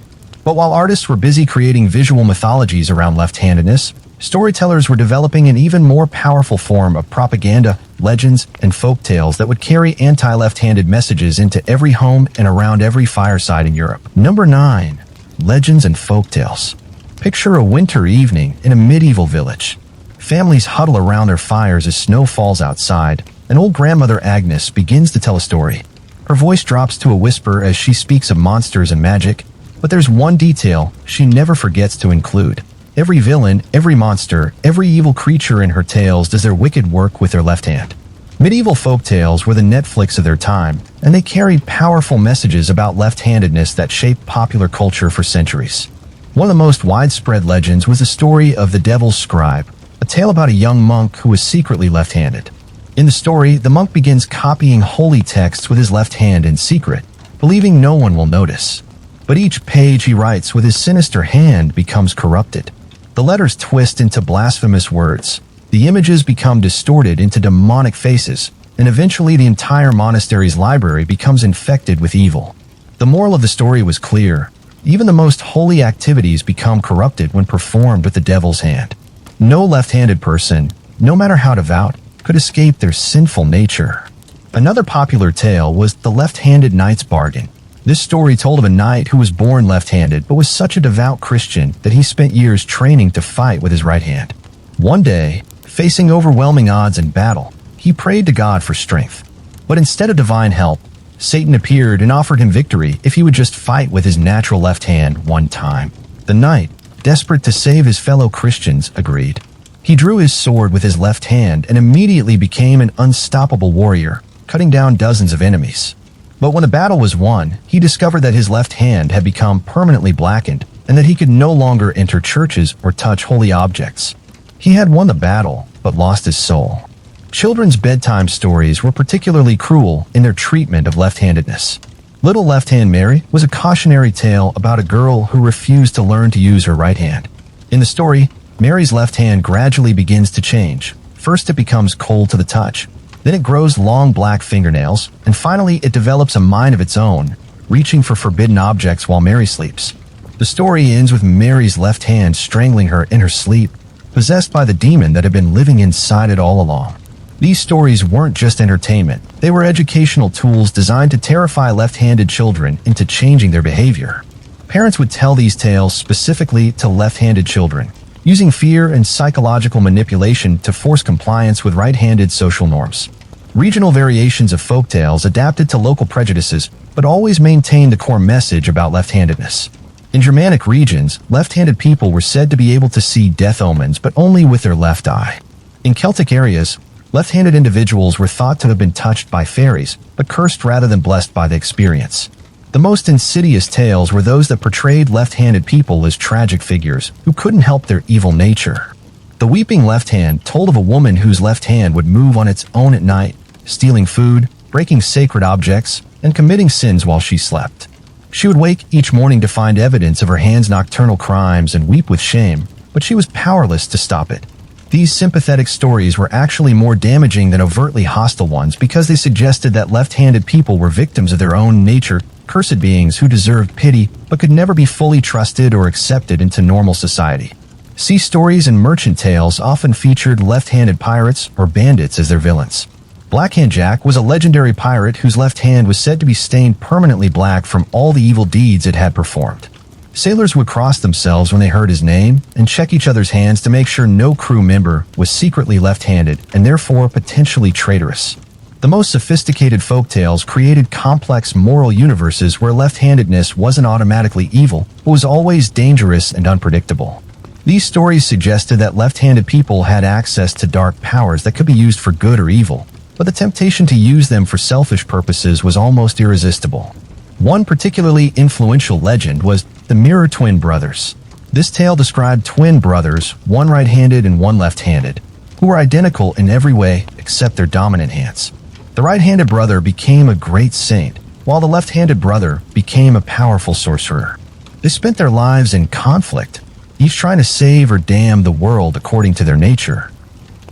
But while artists were busy creating visual mythologies around left-handedness, storytellers were developing an even more powerful form of propaganda, legends, and folk tales that would carry anti-left-handed messages into every home and around every fireside in Europe. Number 9. Legends and folk tales. Picture a winter evening in a medieval village. Families huddle around their fires as snow falls outside, and old grandmother Agnes begins to tell a story. Her voice drops to a whisper as she speaks of monsters and magic, but there's one detail she never forgets to include. Every villain, every monster, every evil creature in her tales does their wicked work with their left hand. Medieval folk tales were the Netflix of their time, and they carried powerful messages about left-handedness that shaped popular culture for centuries. One of the most widespread legends was the story of the Devil's Scribe, a tale about a young monk who was secretly left-handed. In the story, the monk begins copying holy texts with his left hand in secret, believing no one will notice. But each page he writes with his sinister hand becomes corrupted. The letters twist into blasphemous words. The images become distorted into demonic faces, and eventually the entire monastery's library becomes infected with evil. The moral of the story was clear. Even the most holy activities become corrupted when performed with the devil's hand. No left-handed person, no matter how devout, could escape their sinful nature. Another popular tale was the left-handed knight's bargain. This story told of a knight who was born left-handed but was such a devout Christian that he spent years training to fight with his right hand. One day, facing overwhelming odds in battle, he prayed to God for strength. But instead of divine help, Satan appeared and offered him victory if he would just fight with his natural left hand one time. The knight, desperate to save his fellow Christians, agreed. He drew his sword with his left hand and immediately became an unstoppable warrior, cutting down dozens of enemies. But when the battle was won, he discovered that his left hand had become permanently blackened, and that he could no longer enter churches or touch holy objects. He had won the battle, but lost his soul. Children's bedtime stories were particularly cruel in their treatment of left-handedness. Little Left Hand Mary was a cautionary tale about a girl who refused to learn to use her right hand. In the story, Mary's left hand gradually begins to change. First it becomes cold to the touch, then it grows long black fingernails, and finally it develops a mind of its own, reaching for forbidden objects while Mary sleeps. The story ends with Mary's left hand strangling her in her sleep, possessed by the demon that had been living inside it all along. These stories weren't just entertainment, they were educational tools designed to terrify left-handed children into changing their behavior. Parents would tell these tales specifically to left-handed children, using fear and psychological manipulation to force compliance with right-handed social norms. Regional variations of folktales adapted to local prejudices, but always maintained the core message about left-handedness. In Germanic regions, left-handed people were said to be able to see death omens, but only with their left eye. In Celtic areas, left-handed individuals were thought to have been touched by fairies, but cursed rather than blessed by the experience. The most insidious tales were those that portrayed left-handed people as tragic figures who couldn't help their evil nature. The weeping left hand told of a woman whose left hand would move on its own at night, stealing food, breaking sacred objects, and committing sins while she slept. She would wake each morning to find evidence of her hand's nocturnal crimes and weep with shame, but she was powerless to stop it. These sympathetic stories were actually more damaging than overtly hostile ones because they suggested that left-handed people were victims of their own nature, cursed beings who deserved pity but could never be fully trusted or accepted into normal society. Sea stories and merchant tales often featured left-handed pirates or bandits as their villains. Blackhand Jack was a legendary pirate whose left hand was said to be stained permanently black from all the evil deeds it had performed. Sailors would cross themselves when they heard his name and check each other's hands to make sure no crew member was secretly left-handed and therefore potentially traitorous. The most sophisticated folktales created complex moral universes where left-handedness wasn't automatically evil, but was always dangerous and unpredictable. These stories suggested that left-handed people had access to dark powers that could be used for good or evil, but the temptation to use them for selfish purposes was almost irresistible. One particularly influential legend was the Mirror Twin Brothers. This tale described twin brothers, one right-handed and one left-handed, who were identical in every way except their dominant hands. The right-handed brother became a great saint, while the left-handed brother became a powerful sorcerer. They spent their lives in conflict, each trying to save or damn the world according to their nature.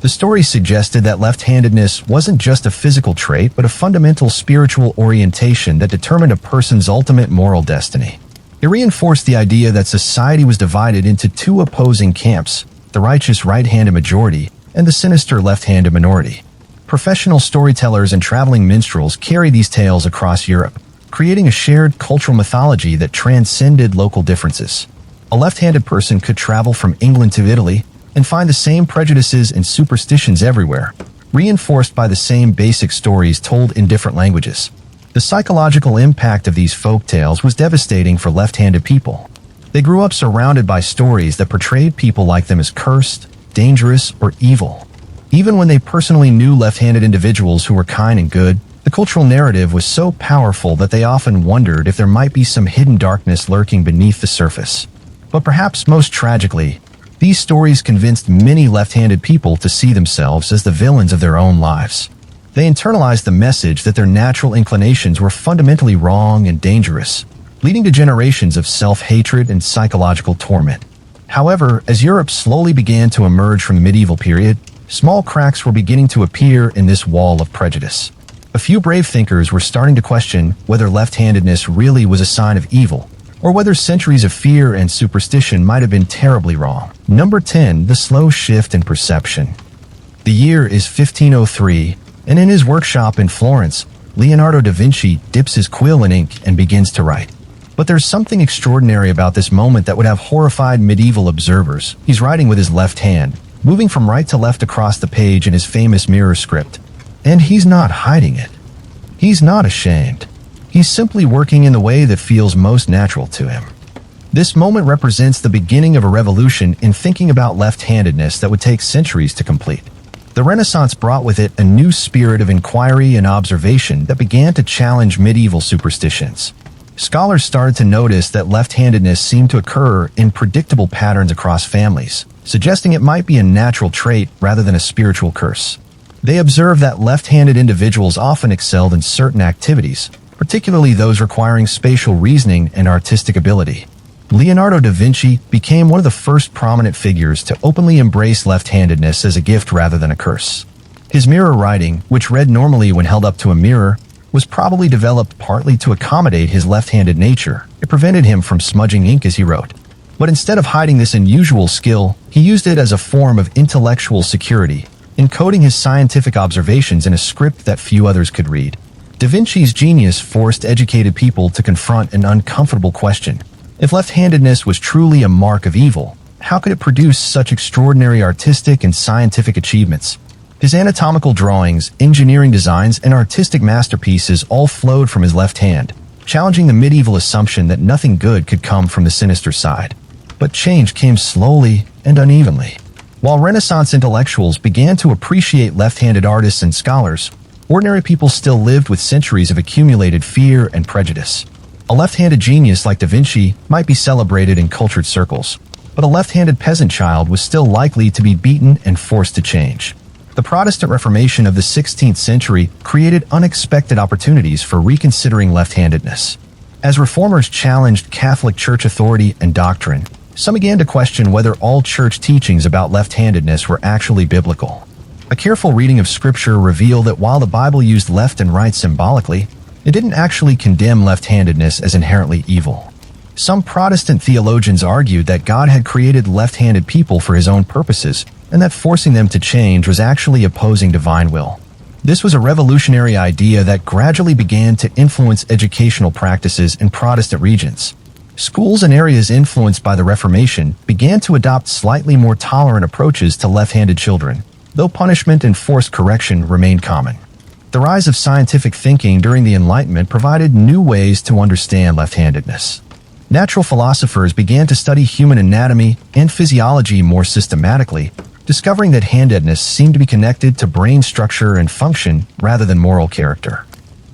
The story suggested that left-handedness wasn't just a physical trait, but a fundamental spiritual orientation that determined a person's ultimate moral destiny. It reinforced the idea that society was divided into two opposing camps, the righteous right-handed majority and the sinister left-handed minority. Professional storytellers and traveling minstrels carried these tales across Europe, creating a shared cultural mythology that transcended local differences. A left-handed person could travel from England to Italy and find the same prejudices and superstitions everywhere, reinforced by the same basic stories told in different languages. The psychological impact of these folk tales was devastating for left-handed people. They grew up surrounded by stories that portrayed people like them as cursed, dangerous, or evil. Even when they personally knew left-handed individuals who were kind and good, the cultural narrative was so powerful that they often wondered if there might be some hidden darkness lurking beneath the surface. But perhaps most tragically, these stories convinced many left-handed people to see themselves as the villains of their own lives. They internalized the message that their natural inclinations were fundamentally wrong and dangerous, leading to generations of self-hatred and psychological torment. However, as Europe slowly began to emerge from the medieval period, small cracks were beginning to appear in this wall of prejudice. A few brave thinkers were starting to question whether left-handedness really was a sign of evil, or whether centuries of fear and superstition might have been terribly wrong. Number 10. The slow shift in perception. The year is 1503, and in his workshop in Florence, Leonardo da Vinci dips his quill in ink and begins to write. But there's something extraordinary about this moment that would have horrified medieval observers. He's writing with his left hand, moving from right to left across the page in his famous mirror script. And he's not hiding it. He's not ashamed. He's simply working in the way that feels most natural to him. This moment represents the beginning of a revolution in thinking about left-handedness that would take centuries to complete. The Renaissance brought with it a new spirit of inquiry and observation that began to challenge medieval superstitions. Scholars started to notice that left-handedness seemed to occur in predictable patterns across families, suggesting it might be a natural trait rather than a spiritual curse. They observed that left-handed individuals often excelled in certain activities, particularly those requiring spatial reasoning and artistic ability. Leonardo da Vinci became one of the first prominent figures to openly embrace left-handedness as a gift rather than a curse. His mirror writing, which read normally when held up to a mirror, was probably developed partly to accommodate his left-handed nature. It prevented him from smudging ink as he wrote. But instead of hiding this unusual skill, he used it as a form of intellectual security, encoding his scientific observations in a script that few others could read. Da Vinci's genius forced educated people to confront an uncomfortable question. If left-handedness was truly a mark of evil, how could it produce such extraordinary artistic and scientific achievements? His anatomical drawings, engineering designs, and artistic masterpieces all flowed from his left hand, challenging the medieval assumption that nothing good could come from the sinister side. But change came slowly and unevenly. While Renaissance intellectuals began to appreciate left-handed artists and scholars, ordinary people still lived with centuries of accumulated fear and prejudice. A left-handed genius like Da Vinci might be celebrated in cultured circles, but a left-handed peasant child was still likely to be beaten and forced to change. The Protestant Reformation of the 16th century created unexpected opportunities for reconsidering left-handedness. As reformers challenged Catholic Church authority and doctrine, some began to question whether all church teachings about left-handedness were actually biblical. A careful reading of Scripture revealed that while the Bible used left and right symbolically, it didn't actually condemn left-handedness as inherently evil. Some Protestant theologians argued that God had created left-handed people for his own purposes, and that forcing them to change was actually opposing divine will. This was a revolutionary idea that gradually began to influence educational practices in Protestant regions. Schools in areas influenced by the Reformation began to adopt slightly more tolerant approaches to left-handed children, though punishment and forced correction remained common. The rise of scientific thinking during the Enlightenment provided new ways to understand left-handedness. Natural philosophers began to study human anatomy and physiology more systematically, discovering that handedness seemed to be connected to brain structure and function rather than moral character.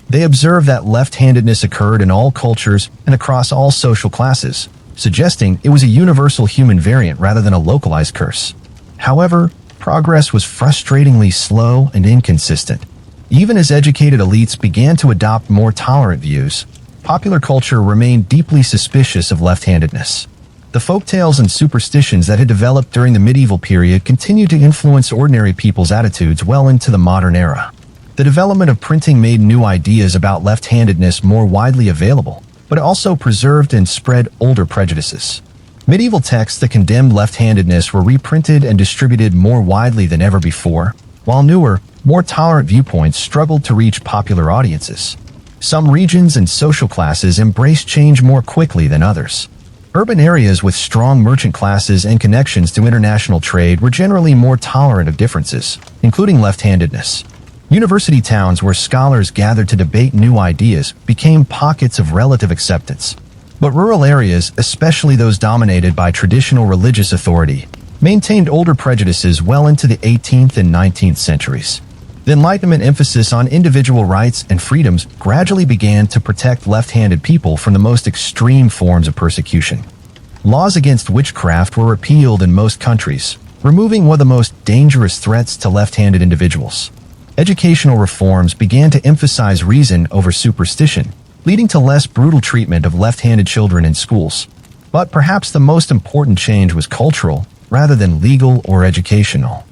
They observed that left-handedness occurred in all cultures and across all social classes, suggesting it was a universal human variant rather than a localized curse. However, progress was frustratingly slow and inconsistent. Even as educated elites began to adopt more tolerant views, popular culture remained deeply suspicious of left-handedness. The folktales and superstitions that had developed during the medieval period continued to influence ordinary people's attitudes well into the modern era. The development of printing made new ideas about left-handedness more widely available, but it also preserved and spread older prejudices. Medieval texts that condemned left-handedness were reprinted and distributed more widely than ever before, while newer, more tolerant viewpoints struggled to reach popular audiences. Some regions and social classes embraced change more quickly than others. Urban areas with strong merchant classes and connections to international trade were generally more tolerant of differences, including left-handedness. University towns where scholars gathered to debate new ideas became pockets of relative acceptance. But rural areas, especially those dominated by traditional religious authority, maintained older prejudices well into the 18th and 19th centuries. The Enlightenment emphasis on individual rights and freedoms gradually began to protect left-handed people from the most extreme forms of persecution. Laws against witchcraft were repealed in most countries, removing one of the most dangerous threats to left-handed individuals. Educational reforms began to emphasize reason over superstition, leading to less brutal treatment of left-handed children in schools. But perhaps the most important change was cultural, rather than legal or educational.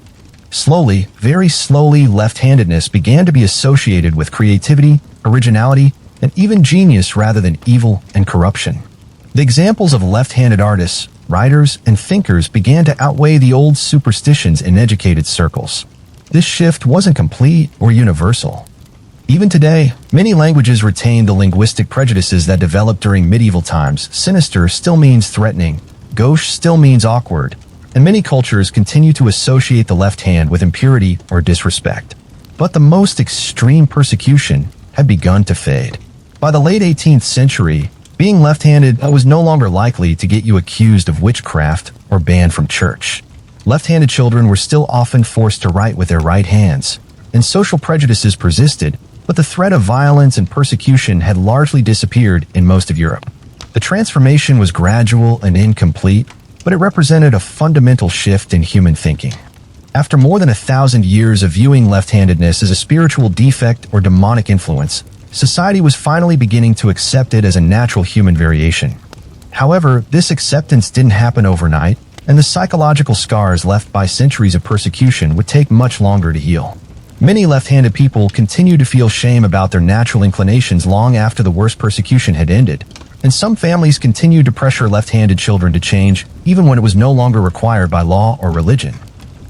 Slowly, very slowly, left-handedness began to be associated with creativity, originality, and even genius rather than evil and corruption. The examples of left-handed artists, writers, and thinkers began to outweigh the old superstitions in educated circles. This shift wasn't complete or universal. Even today, many languages retain the linguistic prejudices that developed during medieval times. Sinister still means threatening, gauche still means awkward, and many cultures continue to associate the left hand with impurity or disrespect. But the most extreme persecution had begun to fade. By the late 18th century, being left-handed was no longer likely to get you accused of witchcraft or banned from church. Left-handed children were still often forced to write with their right hands, and social prejudices persisted, but the threat of violence and persecution had largely disappeared in most of Europe. The transformation was gradual and incomplete, but it represented a fundamental shift in human thinking. After more than 1,000 years of viewing left-handedness as a spiritual defect or demonic influence, society was finally beginning to accept it as a natural human variation. However, this acceptance didn't happen overnight, and the psychological scars left by centuries of persecution would take much longer to heal. Many left-handed people continued to feel shame about their natural inclinations long after the worst persecution had ended, and some families continued to pressure left-handed children to change, even when it was no longer required by law or religion.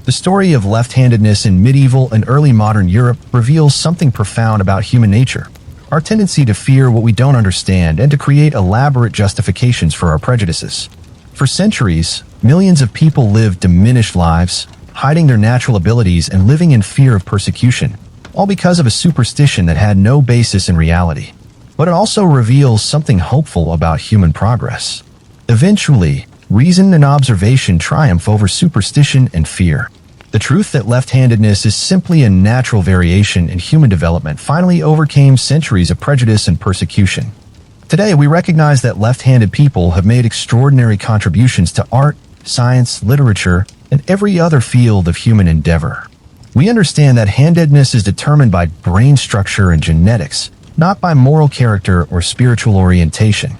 The story of left-handedness in medieval and early modern Europe reveals something profound about human nature: our tendency to fear what we don't understand and to create elaborate justifications for our prejudices. For centuries, millions of people lived diminished lives, hiding their natural abilities and living in fear of persecution, all because of a superstition that had no basis in reality. But it also reveals something hopeful about human progress. Eventually, reason and observation triumph over superstition and fear. The truth that left-handedness is simply a natural variation in human development finally overcame centuries of prejudice and persecution. Today, we recognize that left-handed people have made extraordinary contributions to art, science, literature, and every other field of human endeavor. We understand that handedness is determined by brain structure and genetics, not by moral character or spiritual orientation.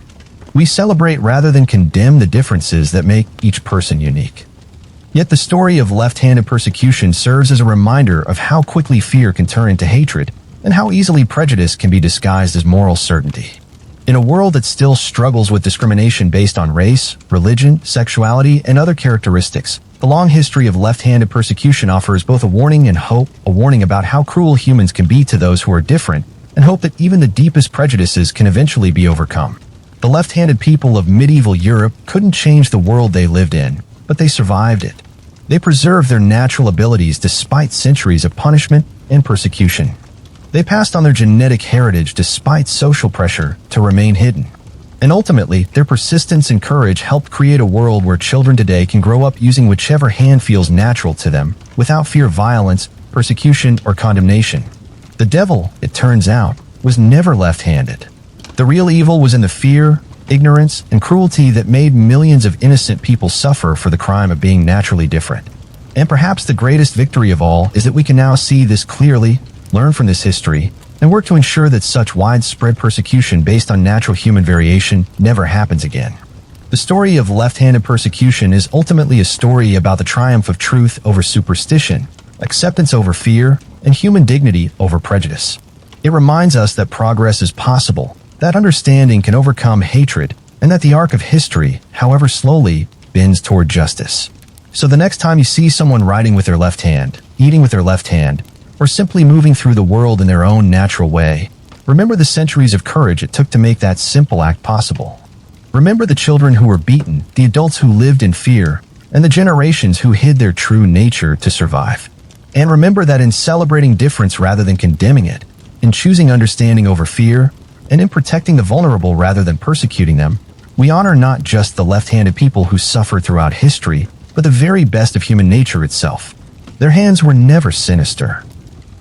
We celebrate rather than condemn the differences that make each person unique. Yet the story of left-handed persecution serves as a reminder of how quickly fear can turn into hatred and how easily prejudice can be disguised as moral certainty. In a world that still struggles with discrimination based on race, religion, sexuality, and other characteristics, the long history of left-handed persecution offers both a warning and hope, a warning about how cruel humans can be to those who are different, and hope that even the deepest prejudices can eventually be overcome. The left-handed people of medieval Europe couldn't change the world they lived in, but they survived it. They preserved their natural abilities despite centuries of punishment and persecution. They passed on their genetic heritage despite social pressure to remain hidden. And ultimately, their persistence and courage helped create a world where children today can grow up using whichever hand feels natural to them, without fear of violence, persecution, or condemnation. The devil, it turns out, was never left-handed. The real evil was in the fear, ignorance, and cruelty that made millions of innocent people suffer for the crime of being naturally different. And perhaps the greatest victory of all is that we can now see this clearly, learn from this history, and work to ensure that such widespread persecution based on natural human variation never happens again. The story of left-handed persecution is ultimately a story about the triumph of truth over superstition, acceptance over fear, and human dignity over prejudice. It reminds us that progress is possible, that understanding can overcome hatred, and that the arc of history, however slowly, bends toward justice. So the next time you see someone writing with their left hand, eating with their left hand, or simply moving through the world in their own natural way, remember the centuries of courage it took to make that simple act possible. Remember the children who were beaten, the adults who lived in fear, and the generations who hid their true nature to survive. And remember that in celebrating difference rather than condemning it, in choosing understanding over fear, and in protecting the vulnerable rather than persecuting them, we honor not just the left-handed people who suffered throughout history, but the very best of human nature itself. Their hands were never sinister.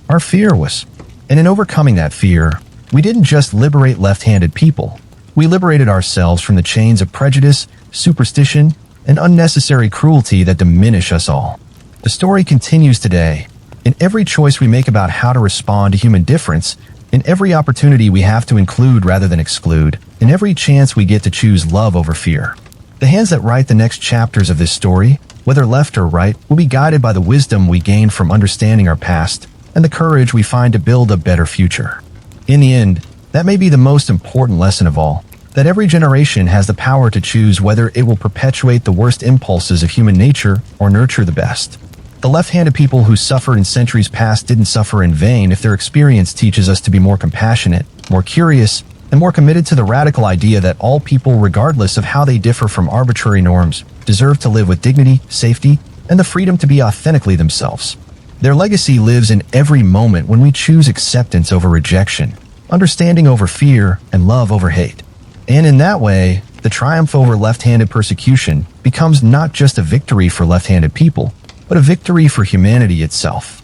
Our fear was. And in overcoming that fear, we didn't just liberate left-handed people. We liberated ourselves from the chains of prejudice, superstition, and unnecessary cruelty that diminish us all. The story continues today. In every choice we make about how to respond to human difference, in every opportunity we have to include rather than exclude, in every chance we get to choose love over fear. The hands that write the next chapters of this story, whether left or right, will be guided by the wisdom we gain from understanding our past and the courage we find to build a better future. In the end, that may be the most important lesson of all, that every generation has the power to choose whether it will perpetuate the worst impulses of human nature or nurture the best. The left-handed people who suffered in centuries past didn't suffer in vain if their experience teaches us to be more compassionate, more curious, and more committed to the radical idea that all people, regardless of how they differ from arbitrary norms, deserve to live with dignity, safety, and the freedom to be authentically themselves. Their legacy lives in every moment when we choose acceptance over rejection, understanding over fear, and love over hate. And in that way, the triumph over left-handed persecution becomes not just a victory for left-handed people, but a victory for humanity itself.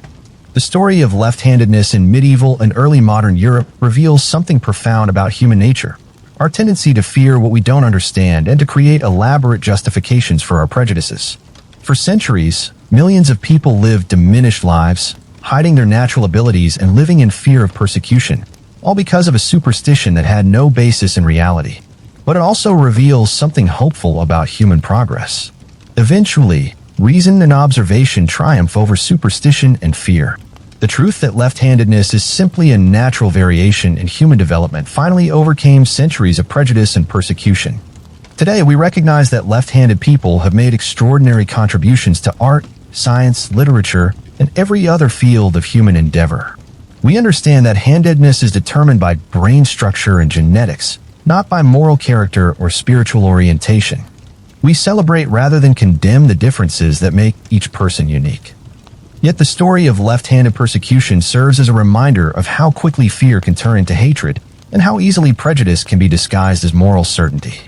The story of left-handedness in medieval and early modern Europe reveals something profound about human nature, our tendency to fear what we don't understand and to create elaborate justifications for our prejudices. For centuries, millions of people lived diminished lives, hiding their natural abilities and living in fear of persecution, all because of a superstition that had no basis in reality. But it also reveals something hopeful about human progress. Eventually, reason and observation triumph over superstition and fear. The truth that left-handedness is simply a natural variation in human development finally overcame centuries of prejudice and persecution. Today, we recognize that left-handed people have made extraordinary contributions to art, science, literature, and every other field of human endeavor. We understand that handedness is determined by brain structure and genetics, not by moral character or spiritual orientation. We celebrate rather than condemn the differences that make each person unique. Yet the story of left-handed persecution serves as a reminder of how quickly fear can turn into hatred and how easily prejudice can be disguised as moral certainty.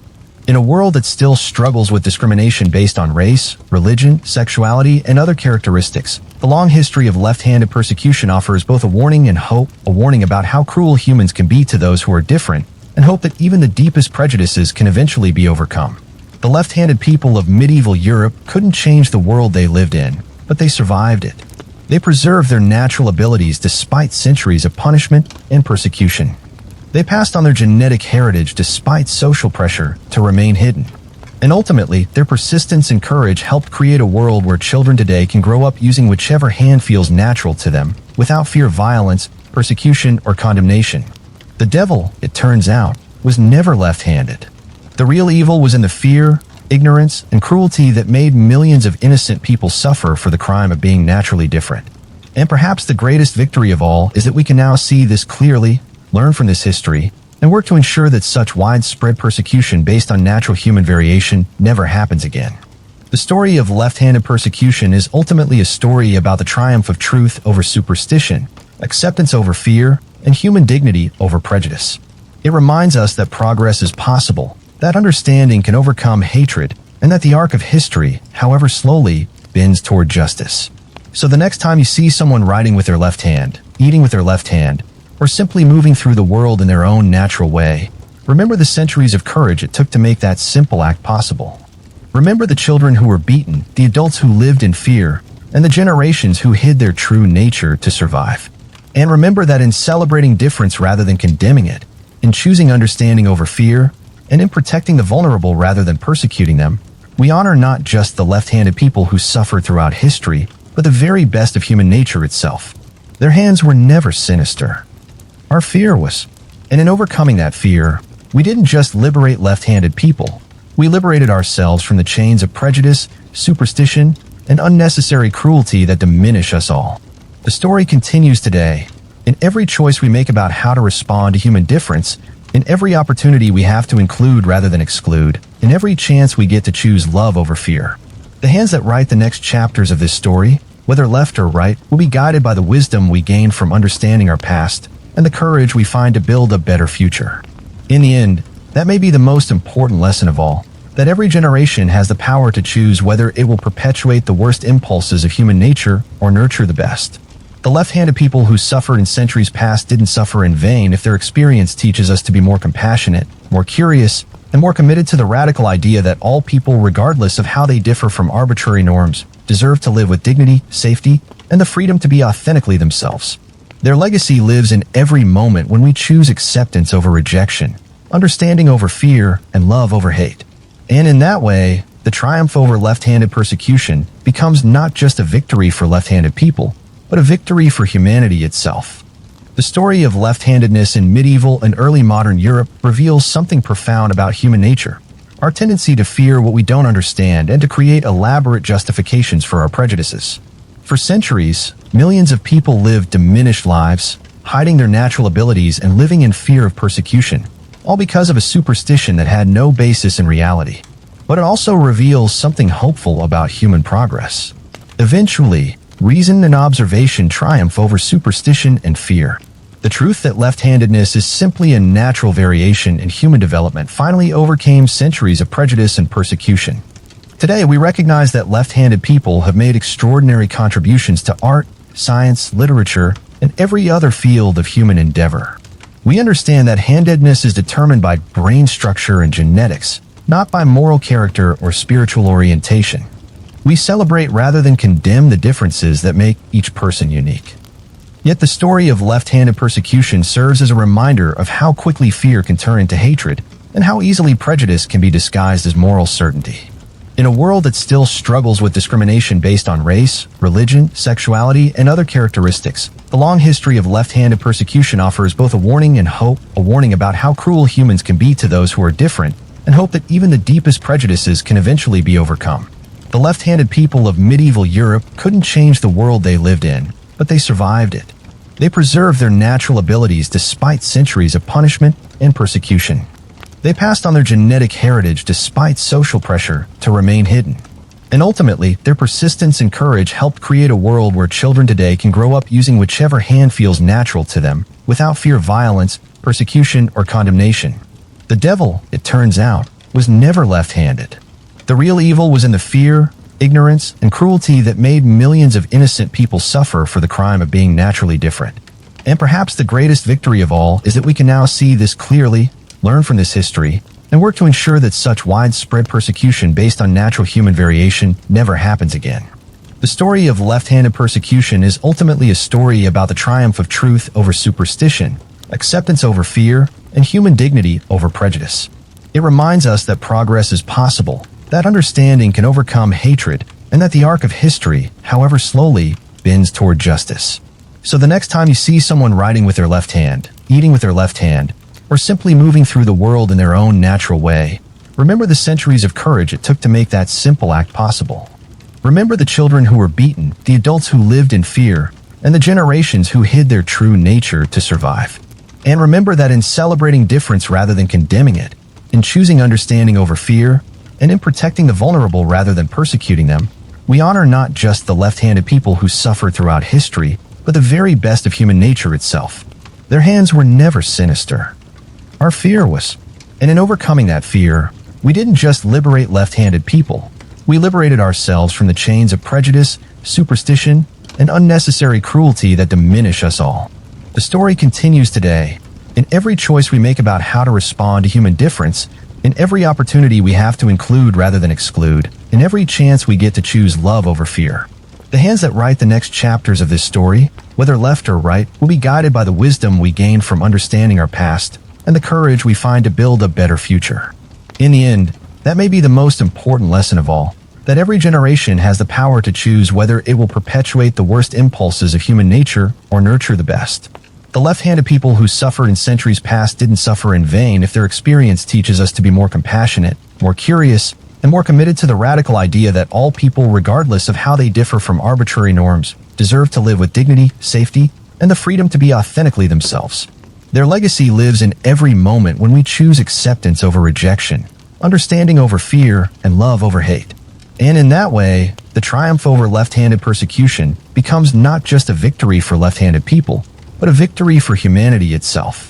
In a world that still struggles with discrimination based on race, religion, sexuality, and other characteristics, the long history of left-handed persecution offers both a warning and hope, a warning about how cruel humans can be to those who are different, and hope that even the deepest prejudices can eventually be overcome. The left-handed people of medieval Europe couldn't change the world they lived in, but they survived it. They preserved their natural abilities despite centuries of punishment and persecution. They passed on their genetic heritage despite social pressure to remain hidden. And ultimately, their persistence and courage helped create a world where children today can grow up using whichever hand feels natural to them, without fear of violence, persecution, or condemnation. The devil, it turns out, was never left-handed. The real evil was in the fear, ignorance, and cruelty that made millions of innocent people suffer for the crime of being naturally different. And perhaps the greatest victory of all is that we can now see this clearly, learn from this history, and work to ensure that such widespread persecution based on natural human variation never happens again. The story of left-handed persecution is ultimately a story about the triumph of truth over superstition, acceptance over fear, and human dignity over prejudice. It reminds us that progress is possible, that understanding can overcome hatred, and that the arc of history, however slowly, bends toward justice. So the next time you see someone writing with their left hand, eating with their left hand, or simply moving through the world in their own natural way, remember the centuries of courage it took to make that simple act possible. Remember the children who were beaten, the adults who lived in fear, and the generations who hid their true nature to survive. And remember that in celebrating difference rather than condemning it, in choosing understanding over fear, and in protecting the vulnerable rather than persecuting them, we honor not just the left-handed people who suffered throughout history, but the very best of human nature itself. Their hands were never sinister. Our fear was. And in overcoming that fear, we didn't just liberate left-handed people. We liberated ourselves from the chains of prejudice, superstition, and unnecessary cruelty that diminish us all. The story continues today. In every choice we make about how to respond to human difference, in every opportunity we have to include rather than exclude, in every chance we get to choose love over fear. The hands that write the next chapters of this story, whether left or right, will be guided by the wisdom we gain from understanding our past and the courage we find to build a better future. In the end, that may be the most important lesson of all, that every generation has the power to choose whether it will perpetuate the worst impulses of human nature or nurture the best. The left-handed people who suffered in centuries past didn't suffer in vain if their experience teaches us to be more compassionate, more curious, and more committed to the radical idea that all people, regardless of how they differ from arbitrary norms, deserve to live with dignity, safety, and the freedom to be authentically themselves. Their legacy lives in every moment when we choose acceptance over rejection, understanding over fear, and love over hate. And in that way, the triumph over left-handed persecution becomes not just a victory for left-handed people, but a victory for humanity itself. The story of left-handedness in medieval and early modern Europe reveals something profound about human nature, our tendency to fear what we don't understand and to create elaborate justifications for our prejudices. For centuries, millions of people lived diminished lives, hiding their natural abilities and living in fear of persecution, all because of a superstition that had no basis in reality. But it also reveals something hopeful about human progress. Eventually, reason and observation triumph over superstition and fear. The truth that left-handedness is simply a natural variation in human development finally overcame centuries of prejudice and persecution. Today, we recognize that left-handed people have made extraordinary contributions to art, science, literature, and every other field of human endeavor. We understand that handedness is determined by brain structure and genetics, not by moral character or spiritual orientation. We celebrate rather than condemn the differences that make each person unique. Yet the story of left-handed persecution serves as a reminder of how quickly fear can turn into hatred and how easily prejudice can be disguised as moral certainty. In a world that still struggles with discrimination based on race, religion, sexuality, and other characteristics, the long history of left-handed persecution offers both a warning and hope, a warning about how cruel humans can be to those who are different, and hope that even the deepest prejudices can eventually be overcome. The left-handed people of medieval Europe couldn't change the world they lived in, but they survived it. They preserved their natural abilities despite centuries of punishment and persecution. They passed on their genetic heritage despite social pressure to remain hidden. And ultimately, their persistence and courage helped create a world where children today can grow up using whichever hand feels natural to them, without fear of violence, persecution, or condemnation. The devil, it turns out, was never left-handed. The real evil was in the fear, ignorance, and cruelty that made millions of innocent people suffer for the crime of being naturally different. And perhaps the greatest victory of all is that we can now see this clearly, learn from this history, and work to ensure that such widespread persecution based on natural human variation never happens again. The story of left-handed persecution is ultimately a story about the triumph of truth over superstition, acceptance over fear, and human dignity over prejudice. It reminds us that progress is possible, that understanding can overcome hatred, and that the arc of history, however slowly, bends toward justice. So the next time you see someone writing with their left hand, eating with their left hand, or simply moving through the world in their own natural way, remember the centuries of courage it took to make that simple act possible. Remember the children who were beaten, the adults who lived in fear, and the generations who hid their true nature to survive. And remember that in celebrating difference rather than condemning it, in choosing understanding over fear, and in protecting the vulnerable rather than persecuting them, we honor not just the left-handed people who suffered throughout history, but the very best of human nature itself. Their hands were never sinister. Our fear was. And in overcoming that fear, we didn't just liberate left-handed people. We liberated ourselves from the chains of prejudice, superstition, and unnecessary cruelty that diminish us all. The story continues today. In every choice we make about how to respond to human difference, in every opportunity we have to include rather than exclude, in every chance we get to choose love over fear. The hands that write the next chapters of this story, whether left or right, will be guided by the wisdom we gain from understanding our past and the courage we find to build a better future. In the end, that may be the most important lesson of all, that every generation has the power to choose whether it will perpetuate the worst impulses of human nature or nurture the best. The left-handed people who suffered in centuries past didn't suffer in vain if their experience teaches us to be more compassionate, more curious, and more committed to the radical idea that all people, regardless of how they differ from arbitrary norms, deserve to live with dignity, safety, and the freedom to be authentically themselves. Their legacy lives in every moment when we choose acceptance over rejection, understanding over fear, and love over hate. And in that way, the triumph over left-handed persecution becomes not just a victory for left-handed people, but a victory for humanity itself.